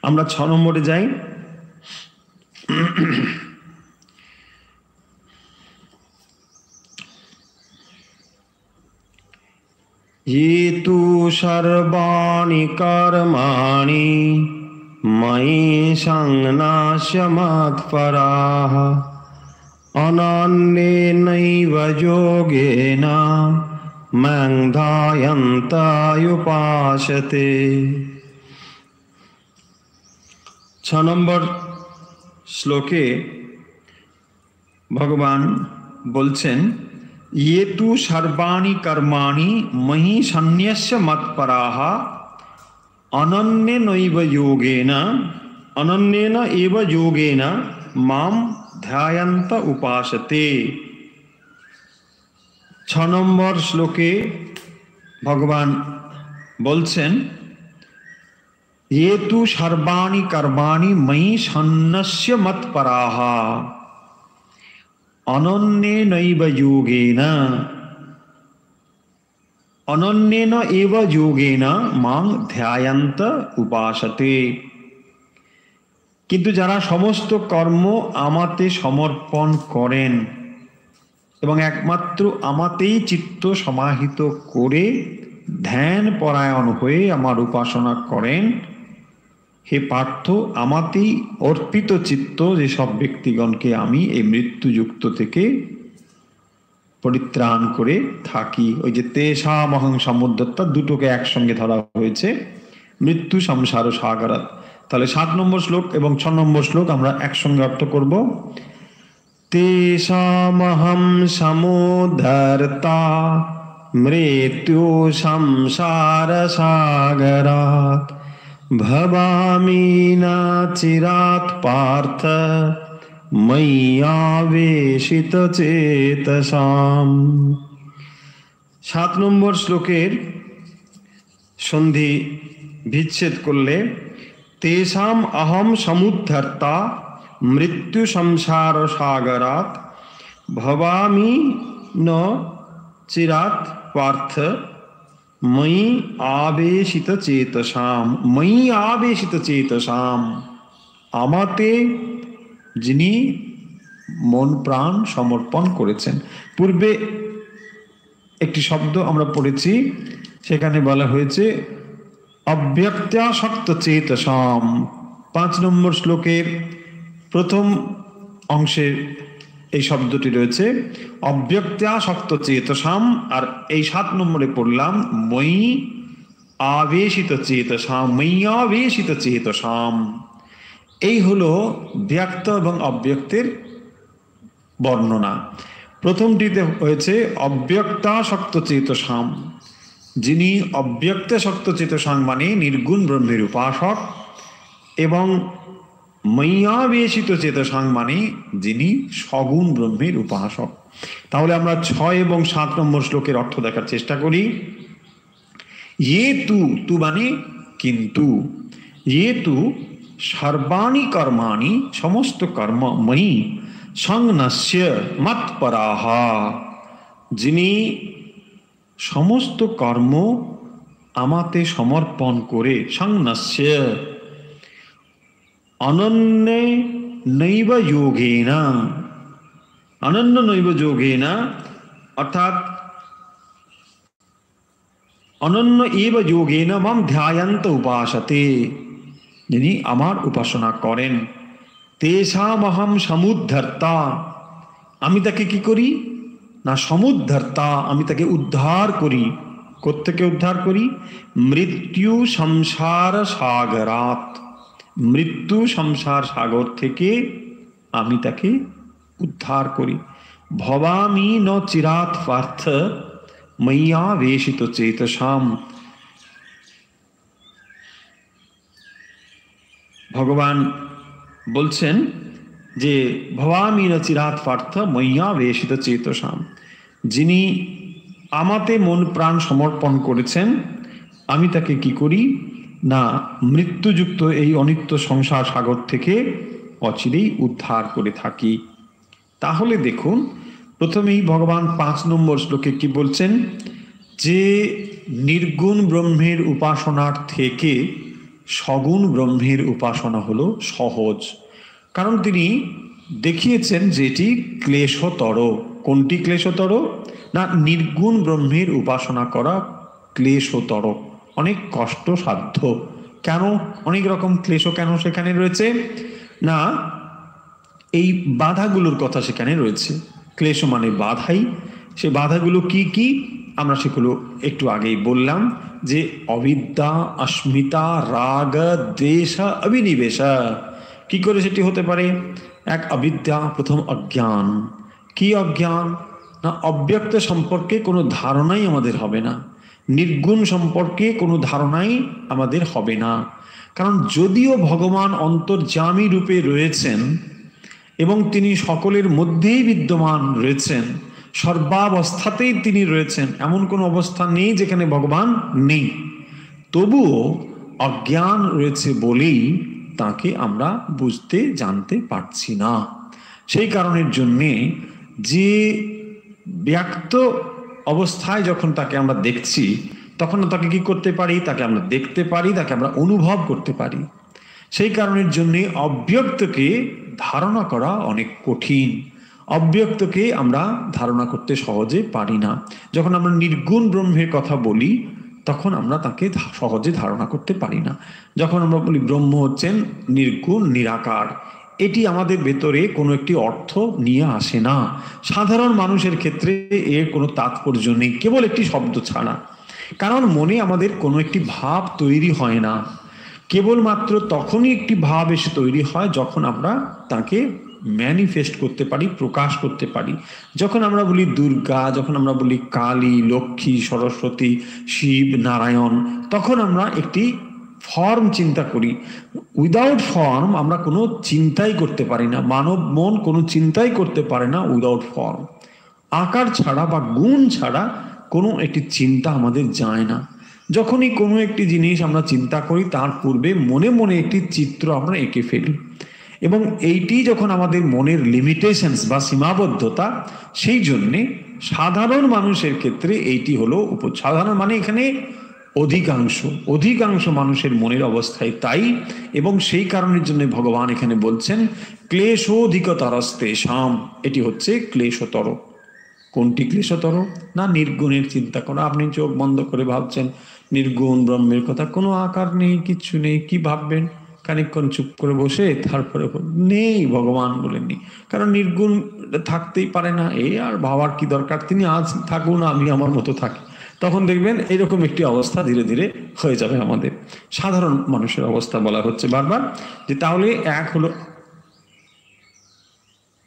আমরা 6 নম্বরে যাই। ये तु सर्वाणि कर्माणि मयि संन्यास्य मत्पराः अनन्येनैव योगेन मां ध्यायन्त उपासते। 6 নম্বর শ্লোকে ভগবান বলছেন, ये तु सर्वाणि कर्माणि मयि सन्न्यस्य मत्पराः अनन्येन एव योगेन मां ध्यायन्त उपासते। 6 নম্বর শ্লোকে ভগবান বলছেন, ये तु सर्वाणि कर्माणि मयि सन्न्यस्य मत्पराः अनन्येन एव योगेन मां ध्यायन्त उपासते। কিন্তু যারা সমস্ত কর্ম আমাতে সমর্পণ করেন এবং একমাত্র আমাতেই চিত্ত সমাহিত করে ধ্যান পরায়ণ হয়ে আমার উপাসনা করেন, হে পার্থ, আমাতেই অর্পিত চিত্ত যেসব ব্যক্তিগণকে আমি এই মৃত্যুযুক্ত থেকে পরিত্রাণ করে থাকি। ওই যে তেষামহং সমুদ্রতা, দুটোকে একসঙ্গে ধরা হয়েছে, মৃত্যু সংসার সাগরাত। তাহলে 7 নম্বর শ্লোক এবং 6 নম্বর শ্লোক আমরা একসঙ্গে অর্থ করব। তেষামহং সমুদ্রতা মৃত্যু সংসার সাগরাত ভবামি না চিরাত পার্থ ময়্যাবেশিত চেতসাম। 7 নম্বর শ্লোকের সন্ধি বিচ্ছেদ করলে, তেষাম অহম সমুদ্ধর্তা মৃত্যু সংসার সাগরাত ভবামি ন চিরাত পার্থ ময়ি আবেশিত চেতসাম। ময়ি আবেশিত চেতসাম, আমাতে যিনি মন প্রাণ সমর্পণ করেছেন। পূর্বে একটি শব্দ আমরা পড়েছি, সেখানে বলা হয়েছে অব্যক্তাসক্ত চেতসাম। 5 নম্বর শ্লোকের প্রথম অংশের এই শব্দটি রয়েছে অব্যক্তাসক্ত চেতসাম, আর এই 7 নম্বরে পড়লাম ময়ি আবেশিত চেতসাম, ময়্যাবেশিত চেতসাম। এই হলো ব্যক্ত এবং অব্যক্তের বর্ণনা। প্রথমটিতে হয়েছে অব্যক্তাসক্ত চেতসাম, যিনি অব্যক্তাসক্ত চেতসাম মানে নির্গুণ ব্রহ্মের উপাসক, এবং ময়্যাবেশিত চেতসাং মানে যিনি সগুণ ব্রহ্মের উপাসক। তাহলে আমরা 6 এবং 7 নম্বর শ্লোকের অর্থ দেখার চেষ্টা করি। ये तु মানে কিন্তু, ये तु सर्वाणि कर्माणि সমস্ত কর্ম ময়ি সংন্যস্য মৎপরাঃ, যিনি সমস্ত কর্ম আমাতে সমর্পণ করে, সংন্যস্য অনন্য নৈব যোগেন, অনন্য নৈব যোগেন অর্থাৎ অনন্য এব যোগেন মাম ধ্যায়ন্ত উপাসতে, যিনি আমার উপাসনা করেন, তেষামহম সমুদ্ধর্তা, আমি তাকে কি করি না সমুদ্ধর্তা, আমি তাকে উদ্ধার করি। কোত্থেকে উদ্ধার করি? মৃত্যু সংসার সাগরাত, মৃত্যু সংসার সাগর থেকে আমি তাকে উদ্ধার করি। ভবামি ন চিরাত পার্থ ময়্যা বেশিত চেতসাম, ভগবান বলছেন যে ভবামি ন চিরাত পার্থ ময়্যা বেশিত চেতসাম, যিনি আমাতে মন প্রাণ সমর্পণ করেছেন, আমি তাকে কি করি না মৃত্যুযুক্ত এই অনিত্য সংসার সাগর থেকে অচিরেই উদ্ধার করে থাকি। তাহলে দেখুন, প্রথমেই ভগবান 5 নম্বর শ্লোকে কি বলছেন, যে নির্গুণ ব্রহ্মের উপাসনার থেকে সগুণ ব্রহ্মের উপাসনা হলো সহজ। কারণ তিনি দেখিয়েছেন যে এটি ক্লেশতর। কোনটি ক্লেশতর? না নির্গুণ ব্রহ্মের উপাসনা করা ক্লেশতর, অনেক কষ্টসাধ্য। কেন? অনেক রকম ক্লেশ কেন সেখানে রয়েছে না, এই বাধাগুলোর কথা সেখানে রয়েছে। ক্লেশ মানে বাধাই। সে বাধাগুলো কি কি আমরা সেগুলো একটু আগেই বললাম, যে অবিদ্যা, অস্মিতা, রাগ, দ্বেষ, অভিনিবেশ। কি করে সেটি হতে পারে? এক অবিদ্যা, প্রথম অজ্ঞান। কি অজ্ঞান? না অব্যক্ত সম্পর্কে কোনো ধারণাই আমাদের হবে না, নির্গুণ সম্পর্কে কোনো ধারণাই আমাদের হবে না। কারণ যদিও ভগবান অন্তর্যামী রূপে রয়েছেন এবং তিনি সকলের মধ্যেই বিদ্যমান রয়েছেন, সর্বাবস্থাতেই তিনি রয়েছেন, এমন কোনো অবস্থা নেই যেখানে ভগবান নেই, তবুও অজ্ঞান রয়েছে বলেই তাকে আমরা বুঝতে জানতে পারছি না। সেই কারণের জন্যে যে ব্যক্ত অবস্থায় যখন তাকে আমরা দেখছি, তখন তাকে কি করতে পারি? তাকে আমরা দেখতে পারি, তাকে আমরা অনুভব করতে পারি। সেই কারণের জন্যে অব্যক্তকে ধারণা করা অনেক কঠিন। অব্যক্তকে আমরা ধারণা করতে সহজে পারি না। যখন আমরা নির্গুণ ব্রহ্মের কথা বলি, তখন আমরা তাকে সহজে ধারণা করতে পারি না। যখন আমরা বলি ব্রহ্ম হচ্ছেন নির্গুণ, নিরাকার, এটি আমাদের ভেতরে কোনো একটি অর্থ নিয়ে আসে না। সাধারণ মানুষের ক্ষেত্রে এর কোনো তাৎপর্য নেই, কেবল একটি শব্দ ছাড়া। কারণ মনে আমাদের কোনো একটি ভাব তৈরি হয় না। কেবলমাত্র তখনই একটি ভাব এসে তৈরি হয় যখন আমরা তাকে ম্যানিফেস্ট করতে পারি, প্রকাশ করতে পারি। যখন আমরা বলি দুর্গা, যখন আমরা বলি কালী, লক্ষ্মী, সরস্বতী, শিব, নারায়ণ, তখন আমরা একটি ফর্ম চিন্তা করি। উইদাউট ফর্ম আমরা কোনো চিন্তাই করতে পারি না। মানব মন কোনো চিন্তাই করতে পারে না উইদাউট ফর্ম। আকার ছাড়া বা গুণ ছাড়া কোনো একটি চিন্তা আমাদের যায় না। যখনই কোনো একটি জিনিস আমরা চিন্তা করি, তার পূর্বে মনে মনে একটি চিত্র আমরা এঁকে ফেলি, এবং এইটি যখন আমাদের মনের লিমিটেশনস বা সীমাবদ্ধতা, সেই জন্যে সাধারণ মানুষের ক্ষেত্রে এইটি হলো সাধারণ মানে এখানে অধিকাংশ মানুষের মনের অবস্থায় তাই। এবং সেই কারণের জন্য ভগবান এখানে বলছেন ক্লেশোধিকতরস্তেষাম, এটি হচ্ছে ক্লেশতর। কোনটি ক্লেশতর? না নির্গুণের চিন্তা করা। আপনি চোখ বন্ধ করে ভাবছেন নির্গুণ ব্রহ্মের কথা, কোনো আকার নেই, কিচ্ছু নেই, কি ভাববেন? খানিকক্ষণ চুপ করে বসে তারপরে নেই, ভগবান বলেননি, কারণ নির্গুণ থাকতেই পারে না। আর ভাবার কি দরকার, তিনি আজ থাকুন, আমি আমার মতো থাকি। তখন দেখবেন এরকম একটি অবস্থা ধীরে ধীরে হয়ে যাবে আমাদের। সাধারণ মানুষের অবস্থা বলা হচ্ছে বারবার, যে তাহলে এক হলো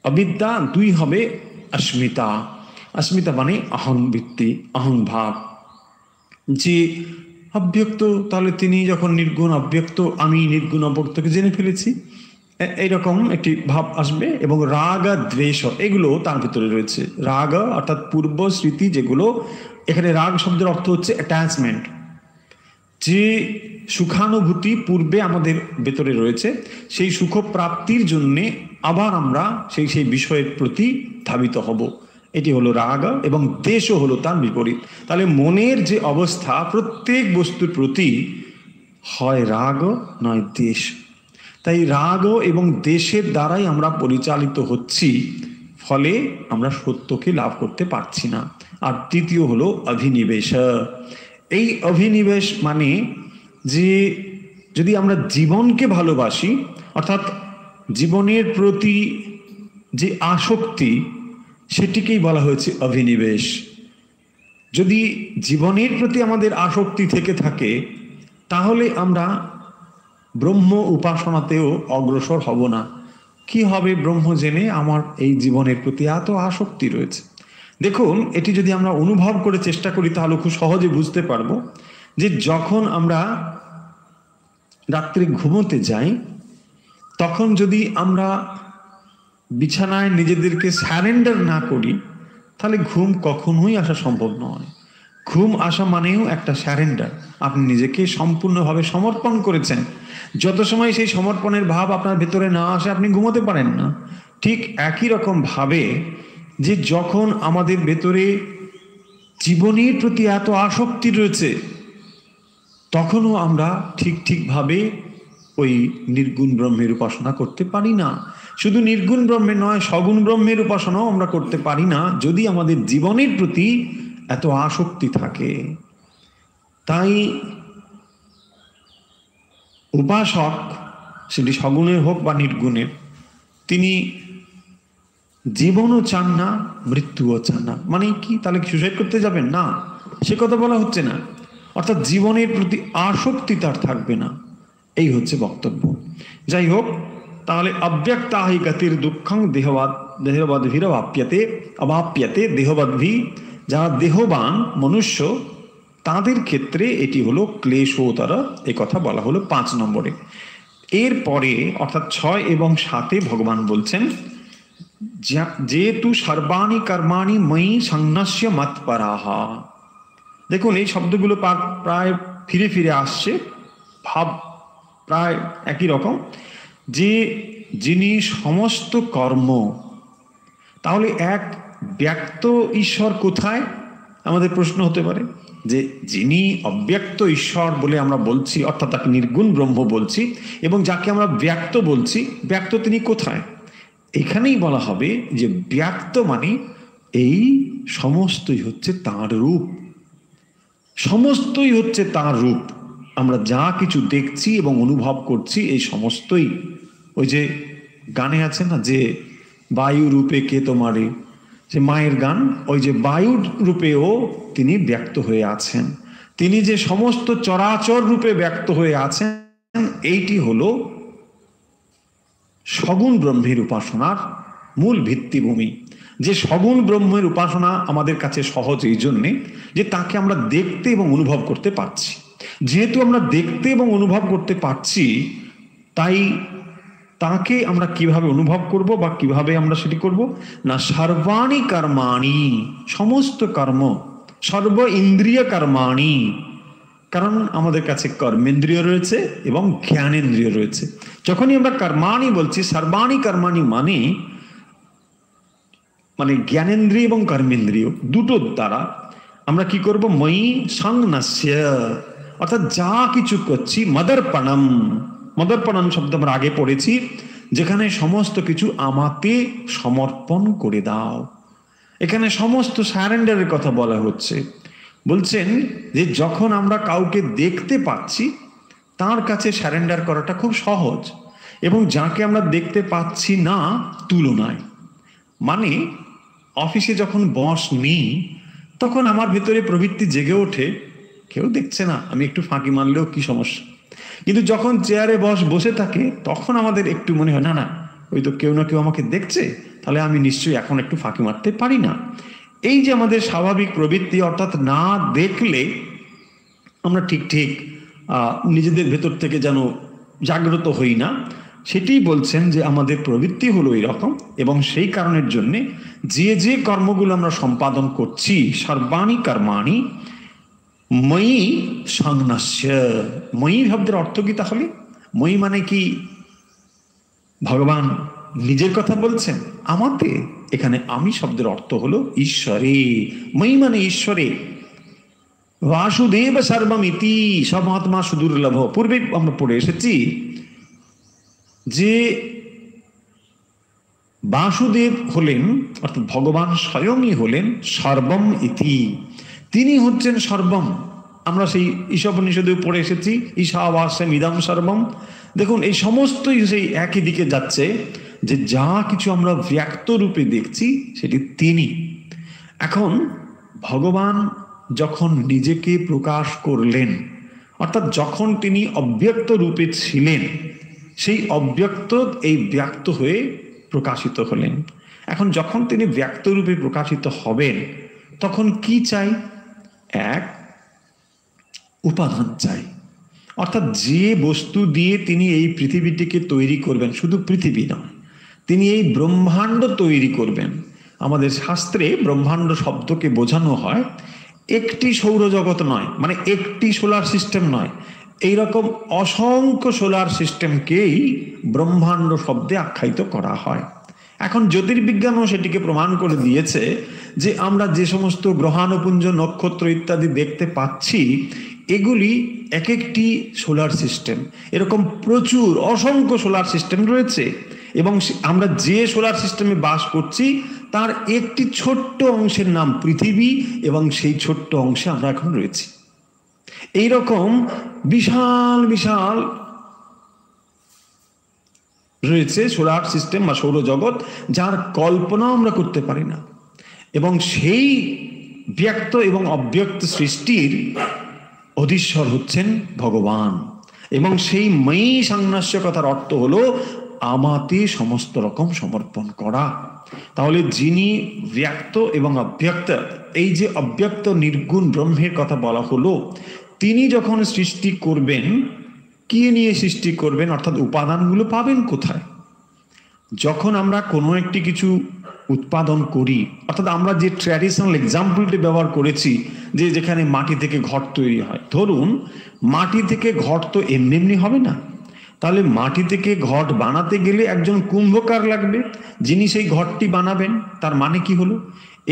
অবিদ্যা, দুই হবে অস্মিতা। অস্মিতা মানে অহংবৃত্তি, অহংভাব, যে অব্যক্ত। তাহলে তিনি যখন নির্গুণ অব্যক্ত, আমি নির্গুণ অব্যক্তকে জেনে ফেলেছি, এইরকম একটি ভাব আসবে। এবং রাগ আর দ্বেষ, এগুলো তার ভিতরে রয়েছে। রাগ অর্থাৎ পূর্ব স্মৃতি, যেগুলো এখানে রাগ শব্দের অর্থ হচ্ছে অ্যাটাচমেন্ট, যে সুখানুভূতি পূর্বে আমাদের ভেতরে রয়েছে, সেই সুখ প্রাপ্তির জন্যে আবার আমরা সেই বিষয়ের প্রতি ধাবিত হব। এটি হলো রাগ, এবং দ্বেষও হলো তার বিপরীত। তাহলে মনের যে অবস্থা, প্রত্যেক বস্তুর প্রতি হয় রাগ নয় দ্বেষ। তাই রাগ এবং দ্বেষের দ্বারাই আমরা পরিচালিত হচ্ছি, ফলে আমরা সত্যকে লাভ করতে পারছি না। আর তৃতীয় হলো অভিনিবেশ। এই অভিনিবেশ মানে যে যদি আমরা জীবনকে ভালোবাসি, অর্থাৎ জীবনের প্রতি যে আসক্তি, সেটিকেই বলা হয়েছে অভিনিবেশ। যদি জীবনের প্রতি আমাদের আসক্তি থেকে থাকে, তাহলে আমরা ব্রহ্ম উপাসনাতেও অগ্রসর হব না। কি হবে ব্রহ্ম জেনে আমার এই জীবনের প্রতি এত আসক্তি রয়েছে? দেখুন, এটি যদি আমরা অনুভব করে চেষ্টা করি তাহলে খুব সহজে বুঝতে পারবো যে যখন আমরা রাত্রে ঘুমোতে যাই, তখন যদি আমরা বিছানায় নিজেদেরকে স্যারেন্ডার না করি, তাহলে ঘুম কখনোই আসা সম্ভব নয়। ঘুম আসা মানেও একটা স্যারেন্ডার। আপনি নিজেকে সম্পূর্ণভাবে সমর্পণ করেছেন। যত সময় সেই সমর্পণের ভাব আপনার ভেতরে না আসে, আপনি ঘুমোতে পারেন না। ঠিক একই রকম ভাবে যে যখন আমাদের ভেতরে জীবনের প্রতি এত আসক্তি রয়েছে, তখনও আমরা ঠিকভাবে ওই নির্গুণ ব্রহ্মের উপাসনা করতে পারি না। শুধু নির্গুণ ব্রহ্মের নয়, সগুণ ব্রহ্মের উপাসনাও আমরা করতে পারি না যদি আমাদের জীবনের প্রতি এত আসক্তি থাকে। তাই উপাসক, সেটি সগুণের হোক বা নির্গুণের, তিনি জীবনও চান না, মৃত্যুও চান না। মানে কি, তাহলে কি সুসাইড করতে যাবেন? না, সে কথা বলা হচ্ছে না। অর্থাৎ জীবনের প্রতি আসক্তি তার থাকবে না, এই হচ্ছে বক্তব্য। যাই হোক, তাহলে অব্যক্তাহি গতির দুঃখং দেহবাদভির অবাপ্যতে দেহবাদভি, যারা দেহবান মনুষ্য, তাদের ক্ষেত্রে এটি হলো ক্লেশোতর। এ কথা বলা হলো 5 নম্বরে। এরপরে অর্থাৎ 6 এবং 7 ভগবান বলছেন যেতু সর্বাণি কর্মাণি ময়ি সংন্যস্য মৎপরাহা। দেখুন, এই শব্দগুলো প্রায় ফিরে ফিরে আসছে, ভাব প্রায় একই রকম। যে যিনি সমস্ত কর্ম, তাহলে এক ব্যক্ত ঈশ্বর কোথায়? আমাদের প্রশ্ন হতে পারে যে যিনি অব্যক্ত ঈশ্বর বলে আমরা বলছি, অর্থাৎ তাকে নির্গুণ ব্রহ্ম বলছি, এবং যাকে আমরা ব্যক্ত বলছি, ব্যক্ত তিনি কোথায়? এখানেই বলা হবে যে ব্যক্ত মানে এই সমস্তই হচ্ছে তাঁর রূপ, সমস্তই হচ্ছে তাঁর রূপ। আমরা যা কিছু দেখছি এবং অনুভব করছি, এই সমস্তই ওই যে গানে আছে না, যে বায়ু রূপে কে তোমারে, যে মায়ের গান, ওই যে বায়ুর রূপেও তিনি ব্যক্ত হয়ে আছেন। তিনি যে সমস্ত চরাচর রূপে ব্যক্ত হয়ে আছেন, এইটি হলো সগুণ ব্রহ্মের উপাসনার মূল ভিত্তিভূমি। যে সগুণ ব্রহ্মের উপাসনা আমাদের কাছে সহজ এই জন্যে যে তাকে আমরা দেখতে এবং অনুভব করতে পারছি। যেহেতু আমরা দেখতে এবং অনুভব করতে পারছি, তাই তাকে আমরা কিভাবে অনুভব করব বা কিভাবে আমরা সেটি করব না, সর্বাণি কর্মাণি, সমস্ত কর্ম, সর্ব ইন্দ্রিয় কর্মাণি, কারণ আমাদের কাছে কর্মেন্দ্রিয় রয়েছে এবং জ্ঞানেন্দ্রিয় রয়েছে। যখনই আমরা কর্মাণি বলছি, সর্বাণি কর্মাণি মানে জ্ঞানেন্দ্রিয় এবং কর্মেন্দ্রিয় দুটোর দ্বারা আমরা কি করব, ময়ি সংন্যস্য, অর্থাৎ যা কিছু করছি, মদর্পণম, মদর্পণম শব্দ আমরা আগে পড়েছি, যেখানে সমস্ত কিছু আমাকে সমর্পণ করে দাও। এখানে সমস্ত সারেন্ডারের কথা বলা হচ্ছে। বলছেন যে যখন আমরা কাউকে দেখতে পাচ্ছি, তার কাছে সারেন্ডার করাটা খুব সহজ, এবং যাকে আমরা দেখতে পাচ্ছি না তুলনায়, মানে অফিসে যখন বস নেই, তখন আমার ভেতরে প্রবৃত্তি জেগে ওঠে, কেউ দেখছে না, আমি একটু ফাঁকি মারলেও কি সমস্যা। কিন্তু যখন চেয়ারে বস বসে থাকে, তখন আমাদের একটু মনে হয়, না না, ওই তো কেউ না কেউ আমাকে দেখছে, তাহলে আমি নিশ্চয়ই এখন একটু ফাঁকি মারতে পারি না। এই যে আমাদের স্বাভাবিক প্রবৃত্তি, অর্থাৎ না দেখলে আমরা ঠিক নিজেদের ভেতর থেকে যেন জাগ্রত হই না, সেটি বলছেন যে আমাদের প্রবৃত্তি হলো এরকম। এবং সেই কারণের জন্যে যে কর্মগুলো আমরা সম্পাদন করছি, সর্বাণি কর্মাণি ময়ি সংন্যস্য। ময়ি শব্দের অর্থ কি তাহলে? ময়ি মানে কি ভগবান নিজের কথা বলছেন? আমাতে এখানে আমি শব্দের অর্থ হলো ঈশ্বরে। ময়ি মানে ঈশ্বরে। বাসুদেব সর্বমিতি, সর্বাত্মা সুদুর্লভ। পূর্বে আমরা পড়ে এসেছি যে বাসুদেব হলেন, অর্থাৎ ভগবান স্বয়ংই হলেন সর্বম ইতি। তিনি হচ্ছেন সর্বম, আমরা সেই ঈশোপনিষদে পড়ে এসেছি, ঈশাবাস্যম ইদম সর্বম। দেখুন এই সমস্তই সেই একই দিকে যাচ্ছে, যে যা কিছু আমরা ব্যক্ত রূপে দেখছি সেটি তিনি। এখন ভগবান যখন নিজেকে প্রকাশ করলেন, অর্থাৎ যখন তিনি অব্যক্ত রূপে ছিলেন, সেই অব্যক্ত এই ব্যক্ত হয়ে প্রকাশিত হলেন। এখন যখন তিনি ব্যক্ত রূপে প্রকাশিত হবেন, তখন কি চাই? এক, উপাদান চাই। অর্থাৎ যে বস্তু দিয়ে তিনি এই পৃথিবীটিকে তৈরি করবেন, শুধু পৃথিবী নয়, তিনি এই ব্রহ্মাণ্ড তৈরি করবেন। আমাদের শাস্ত্রে ব্রহ্মাণ্ড শব্দকে বোঝানো হয় একটি সৌরজগৎ নয়, মানে একটি সোলার সিস্টেম নয়, এইরকম অসংখ্য সোলার সিস্টেমকেই ব্রহ্মাণ্ড শব্দে আখ্যায়িত করা হয়। এখন জ্যোতির্বিজ্ঞানও সেটিকে প্রমাণ করে দিয়েছে যে আমরা যে সমস্ত গ্রহাণুপুঞ্জ, নক্ষত্র ইত্যাদি দেখতে পাচ্ছি, এগুলি এক একটি সোলার সিস্টেম। এরকম প্রচুর অসংখ্য সোলার সিস্টেম রয়েছে, এবং আমরা যে সোলার সিস্টেমে বাস করছি তার একটি ছোট্ট অংশের নাম পৃথিবী, এবং সেই ছোট্ট অংশে আমরা এখন রয়েছি। এইরকম বিশাল বিশাল রয়েছে সোলার সিস্টেম বা সৌরজগৎ, যার কল্পনা আমরা করতে পারি না। এবং সেই ব্যক্ত এবং অব্যক্ত সৃষ্টির অধীশ্বর হচ্ছেন ভগবান। এবং সেই ময়ী সাংন্যাস্য কথার অর্থ হলো আমাতে সমস্ত রকম সমর্পণ করা। তাহলে যিনি ব্যক্ত এবং অব্যক্ত, এই যে অব্যক্ত নির্গুণ ব্রহ্মের কথা বলা হলো, তিনি যখন সৃষ্টি করবেন, কি নিয়ে সৃষ্টি করবেন, অর্থাৎ উপাদানগুলো পাবেন কোথায়? যখন আমরা কোনো একটি কিছু উৎপাদন করি, অর্থাৎ আমরা যে ট্র্যাডিশনাল এক্সাম্পলটি ব্যবহার করেছি, যে যেখানে মাটি থেকে ঘট তৈরি হয়, ধরুন মাটি থেকে ঘট তো এমনি এমনি হবে না। তাহলে মাটি থেকে ঘট বানাতে গেলে একজন কুম্ভকার লাগবে, যিনি সেই ঘটটি বানাবেন। তার মানে কি হলো?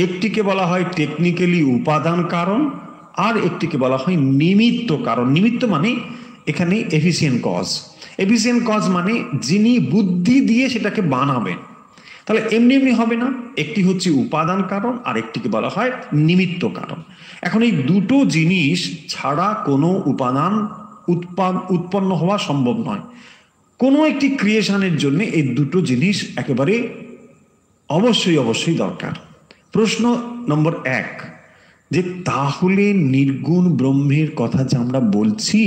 একটিকে বলা হয় টেকনিক্যালি উপাদান কারণ, আর একটিকে বলা হয় নিমিত্ত কারণ। নিমিত্ত মানে এখানে এফিসিয়েন্ট কজ। এফিসিয়েন্ট কজ মানে যিনি বুদ্ধি দিয়ে সেটাকে বানাবেন। তাহলে এমনি এমনি হবে না, একটি হচ্ছে উপাদান কারণ, আর একটিকে বলা হয় নিমিত্ত কারণ। এখন এই দুটো জিনিস ছাড়া কোনো উপাদান উৎপন্ন হওয়া সম্ভব নয়। কোনো একটি ক্রিয়েশনের জন্য এই দুটো জিনিস একেবারে অবশ্যই অবশ্যই দরকার। প্রশ্ন নম্বর 1, যে তাহলে নির্গুণ ব্রহ্মের কথা যে আমরা বলছি,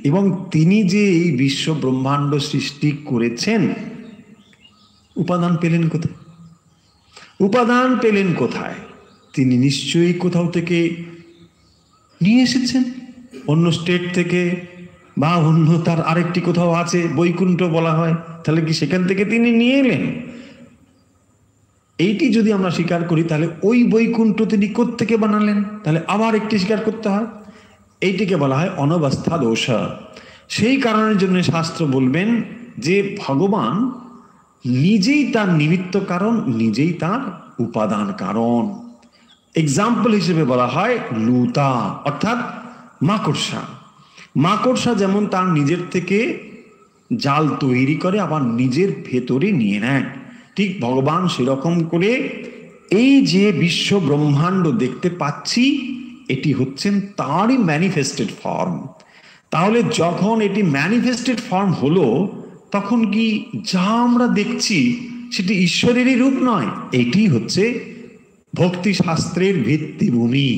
এবং তিনি যে এই বিশ্ব ব্রহ্মাণ্ড সৃষ্টি করেছেন, উপাদান পেলেন কোথায়? উপাদান পেলেন কোথায়? তিনি নিশ্চয়ই কোথাও থেকে নিয়ে এসেছেন, অন্য স্টেট থেকে, বা অন্য তার আরেকটি কোথাও আছে, বৈকুণ্ঠ বলা হয়, তাহলে কি সেখান থেকে তিনি নিয়ে এলেন? এইটি যদি আমরা স্বীকার করি, তাহলে ওই বৈকুণ্ঠ তিনি কোত্থেকে বানালেন? তাহলে আবার একটি স্বীকার করতে হয়। এইটিকে বলা হয় অনবস্থা দোষ। সেই কারণের জন্য শাস্ত্র বলবেন যে ভগবান নিজেই তার নিমিত্ত কারণ, নিজেই তার উপাদান কারণ। এক্সাম্পল হিসেবে বলা হয় লুতা, অর্থাৎ মাকড়সা। মাকড়সা যেমন তার নিজের থেকে জাল তৈরি করে আবার নিজের ভেতরে নিয়ে নেয়, ঠিক ভগবান সেরকম করে এই যে বিশ্ব ব্রহ্মাণ্ড দেখতে পাচ্ছি, এটি হচ্ছেন তারই ম্যানিফেস্টেড ফর্ম। তাহলে যখন এটি ম্যানিফেস্টেড ফর্ম হলো, তখন কি যা আমরা দেখছি সেটি ঈশ্বরেরই রূপ নয়? এটি হচ্ছে ভক্তি শাস্ত্রের ভিত্তিভূমি।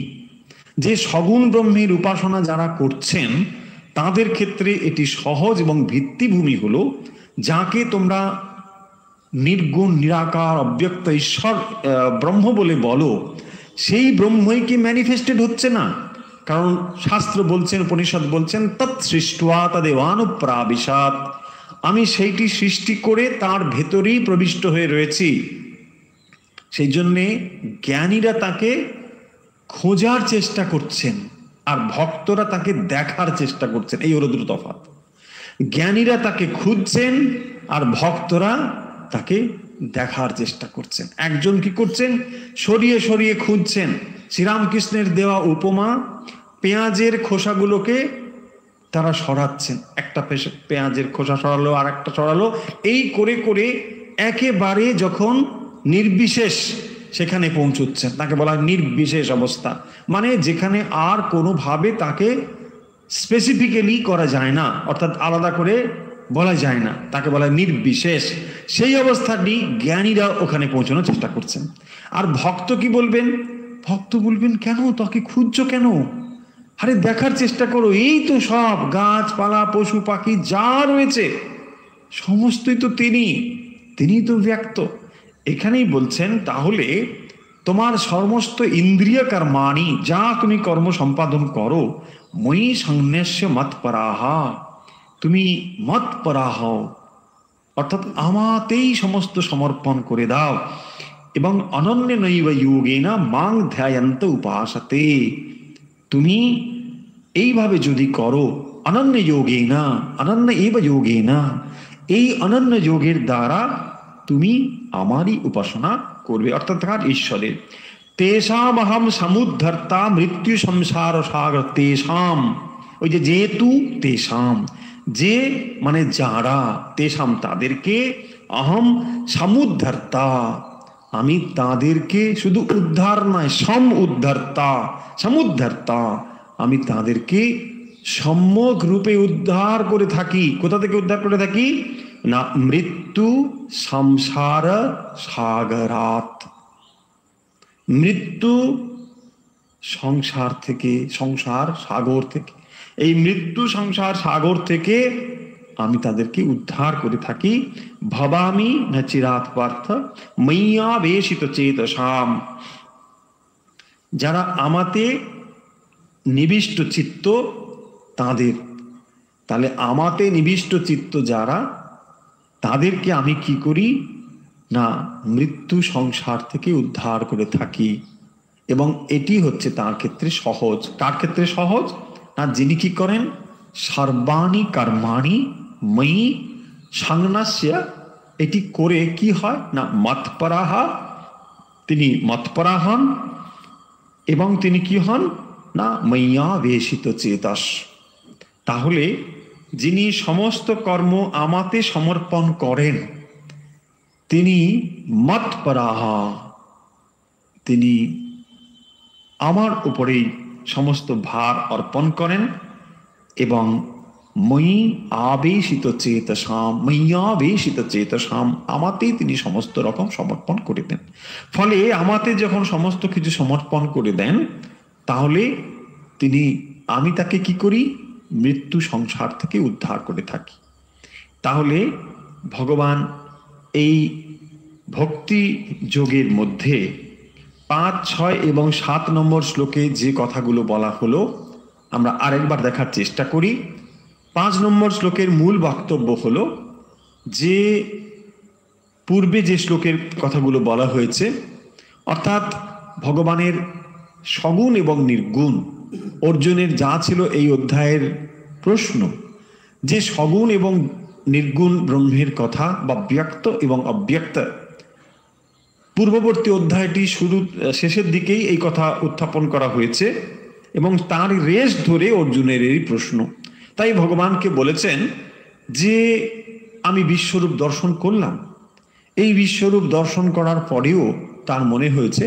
যে সগুণ ব্রহ্মের উপাসনা যারা করছেন, তাদের ক্ষেত্রে এটি সহজ এবং ভিত্তিভূমি হলো, যাকে তোমরা নির্গুণ নিরাকার অব্যক্ত ঈশ্বর ব্রহ্ম বলে বলো, সেই ব্রহ্মই কি ম্যানিফেস্টেড হচ্ছে না? কারণ শাস্ত্র বলছেন, উপনিষদ বলছেন, তৎ সৃষ্টা তদেবানুপ্রাবিশাৎ, আমি সেইটি সৃষ্টি করে তার ভেতরেই প্রবিষ্ট হয়ে রয়েছি। সেই জন্যে জ্ঞানীরা তাকে খোঁজার চেষ্টা করছেন, আর ভক্তরা তাকে দেখার চেষ্টা করছেন। এই হলো দুটো তফাৎ। জ্ঞানীরা তাকে খুঁজছেন, আর ভক্তরা তাকে দেখার চেষ্টা করছেন। একজন কি করছেন? সরিয়ে সরিয়ে খুঁজছেন। শ্রীরামকৃষ্ণের দেওয়া উপমা, পেঁয়াজের খোসাগুলোকে তারা সরাচ্ছেন। একটা পেঁয়াজের খোসা সরালো, আর একটা সরালো, এই করে করে একেবারে যখন নির্বিশেষ সেখানে পৌঁছচ্ছেন, তাকে বলা হয় নির্বিশেষ অবস্থা। মানে যেখানে আর কোনোভাবে তাকে স্পেসিফিক্যালি করা যায় না, অর্থাৎ আলাদা করে বলা যায় না, তাকে বলা হয় নির্বিশেষ। সেই অবস্থাটি জ্ঞানীরা ওখানে পৌঁছানোর চেষ্টা করছেন। আর ভক্ত কি বলবেন? ভক্ত বলবেন, কেন তাকে খুঁজছো কেন? আরে দেখার চেষ্টা করো, এই তো সব গাছপালা পশু পাখি যা রয়েছে সমস্তই তো তিনিই তো ব্যক্ত। এখানেই বলছেন, তাহলে তোমার সমস্ত ইন্দ্রিয় কর্মাণি, যা তুমি কর্ম সম্পাদন করো, মই সংন্যাস্য মৎপরাহা, তুমি মৎপরাহ, অর্থাৎ আমাতেই সমস্ত সমর্পণ করে দাও। এবং অনন্য নৈব যোগেনা মাং ধ্যায়ন্ত উপাসতে, তুমি এইভাবে যদি করো, অনন্য যোগেনা, অনন্য এব যোগেনা, এই অনন্য যোগের দ্বারা তুমি আমারই উপাসনা করবে, অর্থাৎ তার ঈশ্বরের। তেষাম অহম সমুদ্ধর্তা মৃত্যু সংসার সাগর তেষাম, ওই যে যেহেতু তেষাম, যে মানে যারা, তেষাম তাদেরকে, অহম সমুদ্ধর্তা আমি তাদেরকে, শুধু উদ্ধার নয় সমুদ্ধর্তা আমি তাদেরকে সম্যক রূপে উদ্ধার করে থাকি। কোথা থেকে উদ্ধার করে থাকি? না মৃত্যু সংসার সাগরাত, মৃত্যু সংসার থেকে, সংসার সাগর থেকে, এই মৃত্যু সংসার সাগর থেকে আমি তাদেরকে উদ্ধার করে থাকি। ভবামি না চিরাত পার্থ ময়্যাবেশিত চেতসাম, যারা আমাতে নিবিষ্ট চিত্ত তাদের, তাহলে আমাতে নিবিষ্ট চিত্ত যারা, তাদেরকে আমি কি করি না মৃত্যু সংসার থেকে উদ্ধার করে থাকি। এবং এটি হচ্ছে তার ক্ষেত্রে সহজ। কার ক্ষেত্রে সহজ? না যিনি কি করেন, সর্বাণি কর্মাণি ময়ি সংন্যাস্য, এটি করে কি হয় না মৎপরাহা, তিনি মৎপরা হন, এবং তিনি কি হন না ময়্যাবেশিত চেতস। তাহলে যিনি সমস্ত কর্ম আমাতে সমর্পণ করেন তিনি মৎপরাহা, তিনি আমার উপরেই সমস্ত ভার অর্পণ করেন, এবং ময়ি আবেশিত চেতসাম, ময়্যাবেশিত চেতসাম, আমাতেই তিনি সমস্ত রকম সমর্পণ করে দেন। ফলে আমাতে যখন সমস্ত কিছু সমর্পণ করে দেন, তাহলে তিনি, আমি তাকে কি করি, মৃত্যু সংসার থেকে উদ্ধার করে থাকি। তাহলে ভগবান এই ভক্তি যোগের মধ্যে 5, 6 এবং 7 নম্বর শ্লোকে যে কথাগুলো বলা হলো আমরা আরেকবার দেখার চেষ্টা করি। 5 নম্বর শ্লোকের মূল বক্তব্য হলো যে পূর্বে যে শ্লোকের কথাগুলো বলা হয়েছে, অর্থাৎ ভগবানের সগুণ এবং নির্গুণ, অর্জুনের যা ছিল এই অধ্যায়ের প্রশ্ন, যে সগুণ এবং নির্গুণ ব্রহ্মের কথা বা ব্যক্ত এবং অব্যক্ত, পূর্ববর্তী অধ্যায়টি শেষের দিকেই এই কথা উত্থাপন করা হয়েছে এবং তার রেশ ধরে অর্জুনের এই প্রশ্ন। তাই ভগবানকে বলেছেন যে আমি বিশ্বরূপ দর্শন করলাম, এই বিশ্বরূপ দর্শন করার পরেও তার মনে হয়েছে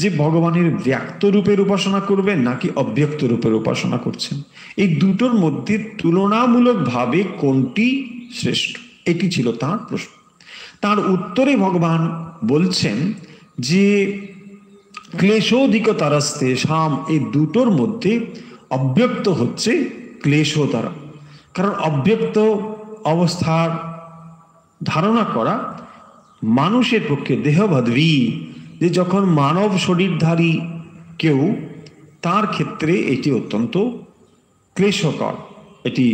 যে ভগবানের ব্যক্ত রূপের উপাসনা করবেন নাকি অব্যক্ত রূপের উপাসনা করছেন, এই দুটোর মধ্যে তুলনামূলকভাবে কোনটি শ্রেষ্ঠ, এটি ছিল তার প্রশ্ন। তার উত্তরে ভগবান বলছেন যে ক্লেশোধিকতরস্তে শাম, এই দুটোর মধ্যে অব্যক্ত হচ্ছে ক্লেশতর। কারণ অব্যক্ত অবস্থার ধারণা করা মানুষের পক্ষে দেহবদ্বী, যে যখন মানব শরীরধারী কেউ, তার ক্ষেত্রে এটি অত্যন্ত ক্লেশকর, এটি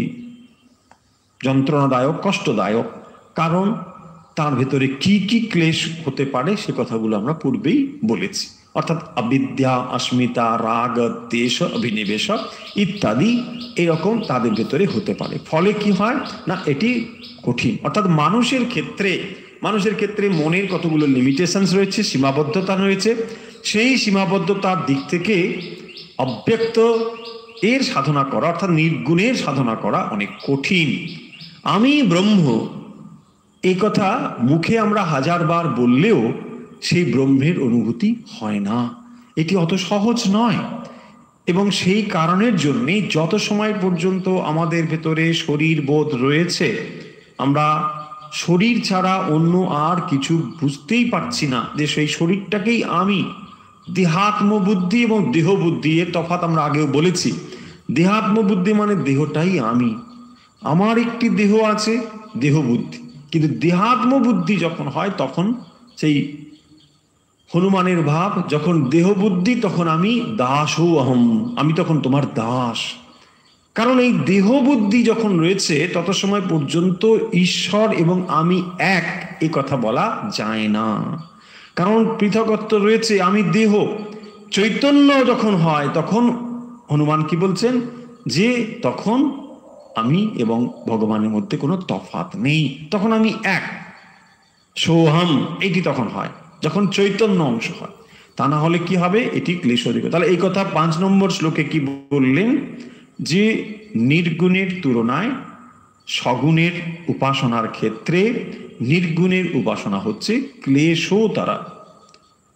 যন্ত্রণাদায়ক, কষ্টদায়ক। কারণ তার ভেতরে কি কি ক্লেশ হতে পারে সে কথাগুলো আমরা পূর্বেই বলেছি, অর্থাৎ অবিদ্যা, অস্মিতা, রাগ, দেশ, অভিনিবেশ ইত্যাদি এরকম তাদের ভেতরে হতে পারে। ফলে কি হয় না এটি কঠিন, অর্থাৎ মানুষের ক্ষেত্রে মনের কতগুলো লিমিটেশনস রয়েছে, সীমাবদ্ধতা রয়েছে, সেই সীমাবদ্ধতার দিক থেকে অব্যক্ত এর সাধনা করা, অর্থাৎ নির্গুণের সাধনা করা অনেক কঠিন। আমি ব্রহ্ম এই কথা মুখে আমরা 1000 বার বললেও সেই ব্রহ্মের অনুভূতি হয় না। এটি অত সহজ নয়। এবং সেই কারণের জন্যেই যত সময় পর্যন্ত আমাদের ভেতরে শরীর বোধ রয়েছে, আমরা শরীর ছাড়া অন্য আর কিছু বুঝতেই পারছি না, যে সেই শরীরটাকেই আমি। দেহাত্মবুদ্ধি এবং দেহবুদ্ধি এর তফাৎ আমরা আগেও বলেছি। দেহাত্মবুদ্ধি মানে দেহটাই আমি, আমার একটি দেহ আছে, দেহবুদ্ধি। কিন্তু দেহাত্মবুদ্ধি যখন হয় তখন সেই হনুমানের ভাব, যখন দেহবুদ্ধি তখন আমি দাসো অহম, আমি তখন তোমার দাস। কারণ এই দেহবুদ্ধি যখন রয়েছে তত সময় পর্যন্ত ঈশ্বর এবং আমি এক, এই কথা বলা যায় না। কারণ পৃথকত্ব রয়েছে, আমি দেহ। চৈতন্য যখন হয় তখন হনুমান কি বলছেন, যে তখন আমি এবং ভগবানের মধ্যে কোনো তফাৎ নেই, তখন আমি এক, সোহম, এটি তখন হয় যখন চৈতন্য অংশ হয়। তা না হলে কি হবে, এটি ক্লেশোদিক। তাহলে এই কথা 5 নম্বর শ্লোকে কি বললেন, যে নির্গুণের তুলনায় সগুণের উপাসনার ক্ষেত্রে নির্গুণের উপাসনা হচ্ছে ক্লেশতর,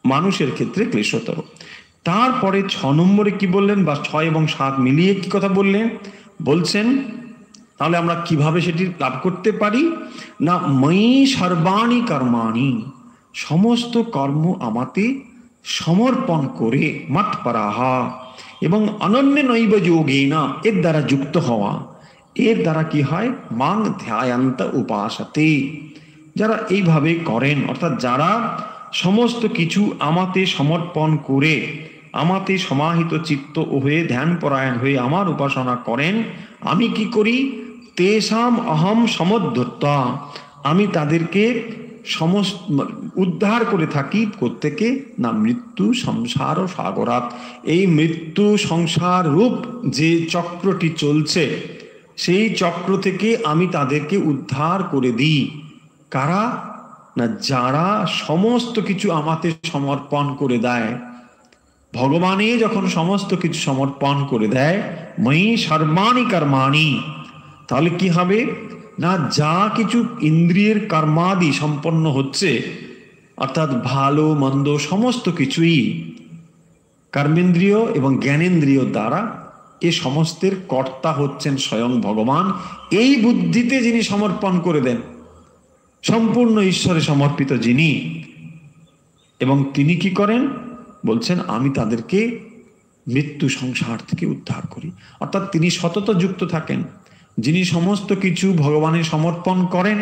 মানুষের ক্ষেত্রে ক্লেশতর। তারপরে 6 নম্বরে কি বললেন, বা 6 এবং 7 মিলিয়ে কি কথা বললেন, বলছেন তাহলে আমরা কিভাবে সেটি লাভ করতে পারি না, ময়ি সর্বাণি কর্মাণি, সমস্ত কর্ম আমাতে সমর্পণ করে, মৎপরাহা, এবং অনন্য নৈব যোগেনা, এর দ্বারা যুক্ত হওয়া। এর দ্বারা কি হয়, মাং ধ্যায়ান্ত উপাসতে, যারা এইভাবে করেন, অর্থাৎ যারা সমস্ত কিছু আমাতে সমর্পণ করে, আমাতে সমাহিত চিত্ত হয়ে ধ্যান পরায়ণ হয়ে আমার উপাসনা করেন, আমি কি করি, তেষাম অহম সমুদ্ধতা, আমি তাদেরকে সমস্ত উদ্ধার করে থাকি প্রত্যেকে, না মৃত্যু সংসার ও সাগরাত, এই মৃত্যু সংসার রূপ যে চক্রটি চলছে, সেই চক্র থেকে আমি তাদেরকে উদ্ধার করে দিই। কারা, না যারা সমস্ত কিছু আমাতে সমর্পণ করে দেয়। ভগবানে যখন সমস্ত কিছু সমর্পণ করে দেয়, ময়ি সর্বাণি কর্মাণি, তাহলে কি হবে না, যা কিছু ইন্দ্রিয়ের কর্মাদি সম্পন্ন হচ্ছে, অর্থাৎ ভালো মন্দ সমস্ত কিছুই কর্মেন্দ্রিয় এবং জ্ঞানেন্দ্রিয় দ্বারা, এ সমস্তের কর্তা হচ্ছেন স্বয়ং ভগবান। এই বুদ্ধিতে যিনি সমর্পণ করে দেন, সম্পূর্ণ ঈশ্বরে সমর্পিত যিনি, এবং তিনি কি করেন, বলছেন আমি তাদেরকে মৃত্যু সংসার থেকে উদ্ধার করি। অর্থাৎ তিনি সতত যুক্ত থাকেন, যিনি সমস্ত কিছু ভগবানের সমর্পণ করেন।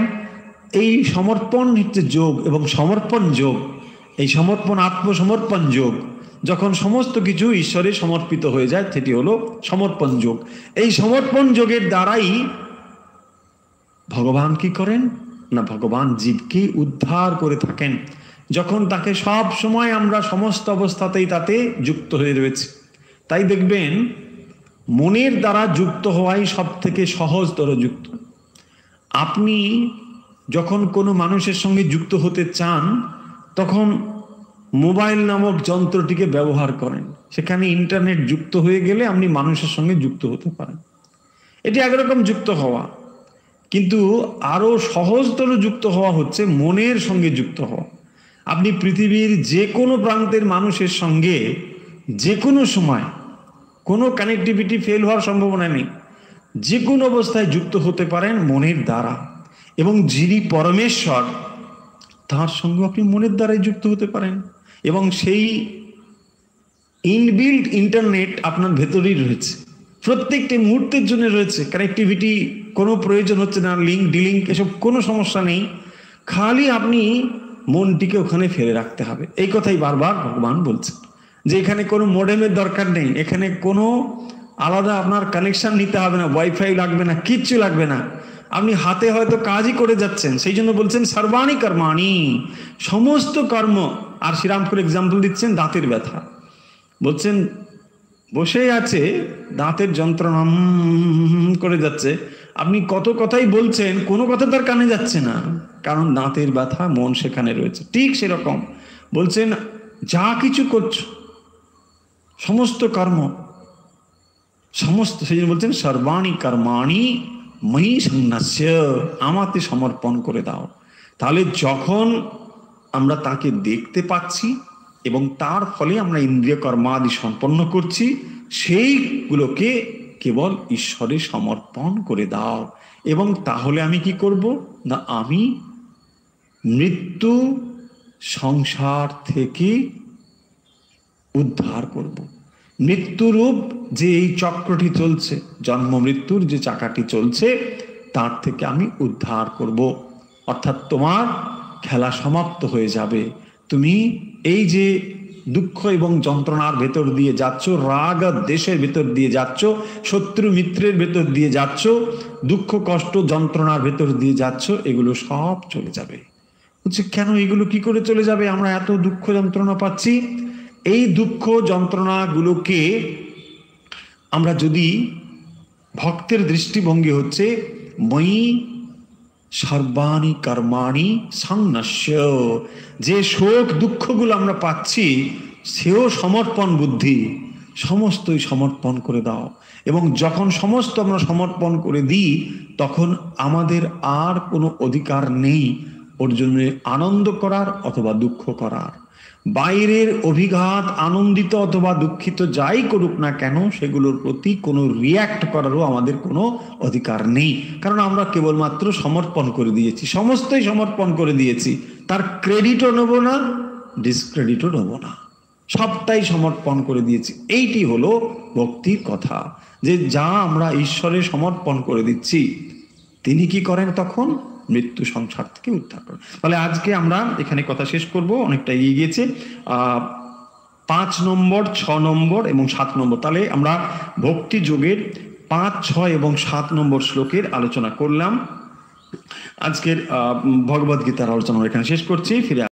এই সমর্পণ হচ্ছে যোগ, এবং সমর্পণ যোগ, এই সমর্পণ আত্মসমর্পণ যোগ, যখন সমস্ত কিছু ঈশ্বরে সমর্পিত হয়ে যায়, সেটি হলো সমর্পণ যোগ। এই সমর্পণ যোগের দ্বারাই ভগবান কি করেন না, ভগবান জীবকে উদ্ধার করে থাকেন, যখন তাকে সব সময় আমরা সমস্ত অবস্থাতেই তাতে যুক্ত হয়ে রয়েছে। তাই দেখবেন মনের দ্বারা যুক্ত হওয়াই সব থেকে সহজতর যুক্ত। আপনি যখন কোনো মানুষের সঙ্গে যুক্ত হতে চান, তখন মোবাইল নামক যন্ত্রটিকে ব্যবহার করেন, সেখানে ইন্টারনেট যুক্ত হয়ে গেলে আপনি মানুষের সঙ্গে যুক্ত হতে পারেন। এটি একরকম যুক্ত হওয়া, কিন্তু আরো সহজতর যুক্ত হওয়া হচ্ছে মনের সঙ্গে যুক্ত হওয়া। আপনি পৃথিবীর যে কোনো প্রান্তের মানুষের সঙ্গে যে কোনো সময় কোনো কানেক্টিভিটি ফেল হওয়ার সম্ভাবনা নেই, যে কোনো অবস্থায় যুক্ত হতে পারেন মনের দ্বারা, এবং যিনি পরমেশ্বর তার সঙ্গে আপনি মনের দ্বারাই যুক্ত হতে পারেন। এবং সেই ইনবিল্ট ইন্টারনেট আপনার ভেতরেই রয়েছে, প্রত্যেকটি মুহূর্তের জন্য রয়েছে কানেক্টিভিটি, কোনো প্রয়োজন হচ্ছে না লিঙ্ক ডিলিঙ্ক, এসব কোনো সমস্যা নেই। খালি আপনি মনটিকে ওখানে ফেলে রাখতে হবে। এই কথাই বারবার ভগবান বলছেন, যে এখানে কোনো মডেমের দরকার নেই, এখানে কোনো আলাদা আপনার কানেকশন নিতে হবে না, ওয়াইফাই লাগবে না, কিচ্ছু লাগবে না, আপনি হাতে হয়তো কাজই করে যাচ্ছেন। সেই জন্য বলছেন সর্বাণি কর্মাণি, সমস্ত কর্ম। আর শ্রীরামপুর এক্সাম্পল দিচ্ছেন দাঁতের ব্যথা, বলছেন বসে আছে, দাঁতের যন্ত্রণা করে যাচ্ছে, আপনি কত কথাই বলছেন, কোনো কথা তার কানে যাচ্ছে না, কারণ দাঁতের ব্যথা, মন সেখানে রয়েছে। ঠিক সেরকম বলছেন যা কিছু করছো, সমস্ত কর্ম, সমস্ত, সেই জন্য বলছেন সর্বাণি কর্মাণি ময়ি সন্ন্যাস্য, আমাতে সমর্পণ করে দাও। তাহলে যখন আমরা তাকে দেখতে পাচ্ছি এবং তার ফলে আমরা ইন্দ্রিয় কর্মাদি সম্পন্ন করছি, সেইগুলোকে কেবল ঈশ্বরে সমর্পণ করে দাও। এবং তাহলে আমি কি করব না, আমি মৃত্যু সংসার থেকে উদ্ধার করব। মৃত্যুরূপ যে এই চক্রটি চলছে, জন্ম মৃত্যুর যে চাকাটি চলছে, তার থেকে আমি উদ্ধার করব। অর্থাৎ তোমার খেলা সমাপ্ত হয়ে যাবে। তুমি এই যে দুঃখ এবং যন্ত্রণার ভেতর দিয়ে যাচ্ছ, রাগ আর দেশের ভেতর দিয়ে যাচ্ছ, শত্রু মিত্রের ভেতর দিয়ে যাচ্ছ, দুঃখ কষ্ট যন্ত্রণার ভেতর দিয়ে যাচ্ছ, এগুলো সব চলে যাবে। বলছে কেন এগুলো কি করে চলে যাবে? আমরা এত দুঃখ যন্ত্রণা পাচ্ছি। এই দুঃখ যন্ত্রণাগুলোকে আমরা যদি, ভক্তের দৃষ্টিভঙ্গি হচ্ছে ময়ি সর্বাণি কর্মাণি সংন্যস্য, যে শোক দুঃখগুলো আমরা পাচ্ছি সেও সমর্পণ বুদ্ধি, সমস্তই সমর্পণ করে দাও। এবং যখন সমস্ত আমরা সমর্পণ করে দিই, তখন আমাদের আর কোনো অধিকার নেই ওর জন্য আনন্দ করার অথবা দুঃখ করার। বাইরের অভিঘাত আনন্দিত অথবা দুঃখিত যাই করুক না কেন, সেগুলোর প্রতি কোনো রিয়্যাক্ট করারও আমাদের কোনো অধিকার নেই, কারণ আমরা কেবলমাত্র সমর্পণ করে দিয়েছি, সমস্তই সমর্পণ করে দিয়েছি। তার ক্রেডিটও নেব না, ডিসক্রেডিটও নেব না, সবটাই সমর্পণ করে দিয়েছি। এইটি হলো ভক্তির কথা, যে যা আমরা ঈশ্বরে সমর্পণ করে দিচ্ছি, তিনি কি করেন তখন? মৃত্যু সংসার থেকে উদ্ধার করেন। তাহলে আজকে আমরা এখানে কথা শেষ করব, অনেকটা এগিয়ে গিয়েছে। 5 নম্বর, 6 নম্বর এবং 7 নম্বর, তাহলে আমরা ভক্তি যোগের 5, 6 এবং 7 নম্বর শ্লোকের আলোচনা করলাম। আজকের ভগবদ গীতার আলোচনা এখানে শেষ করছি। ফিরে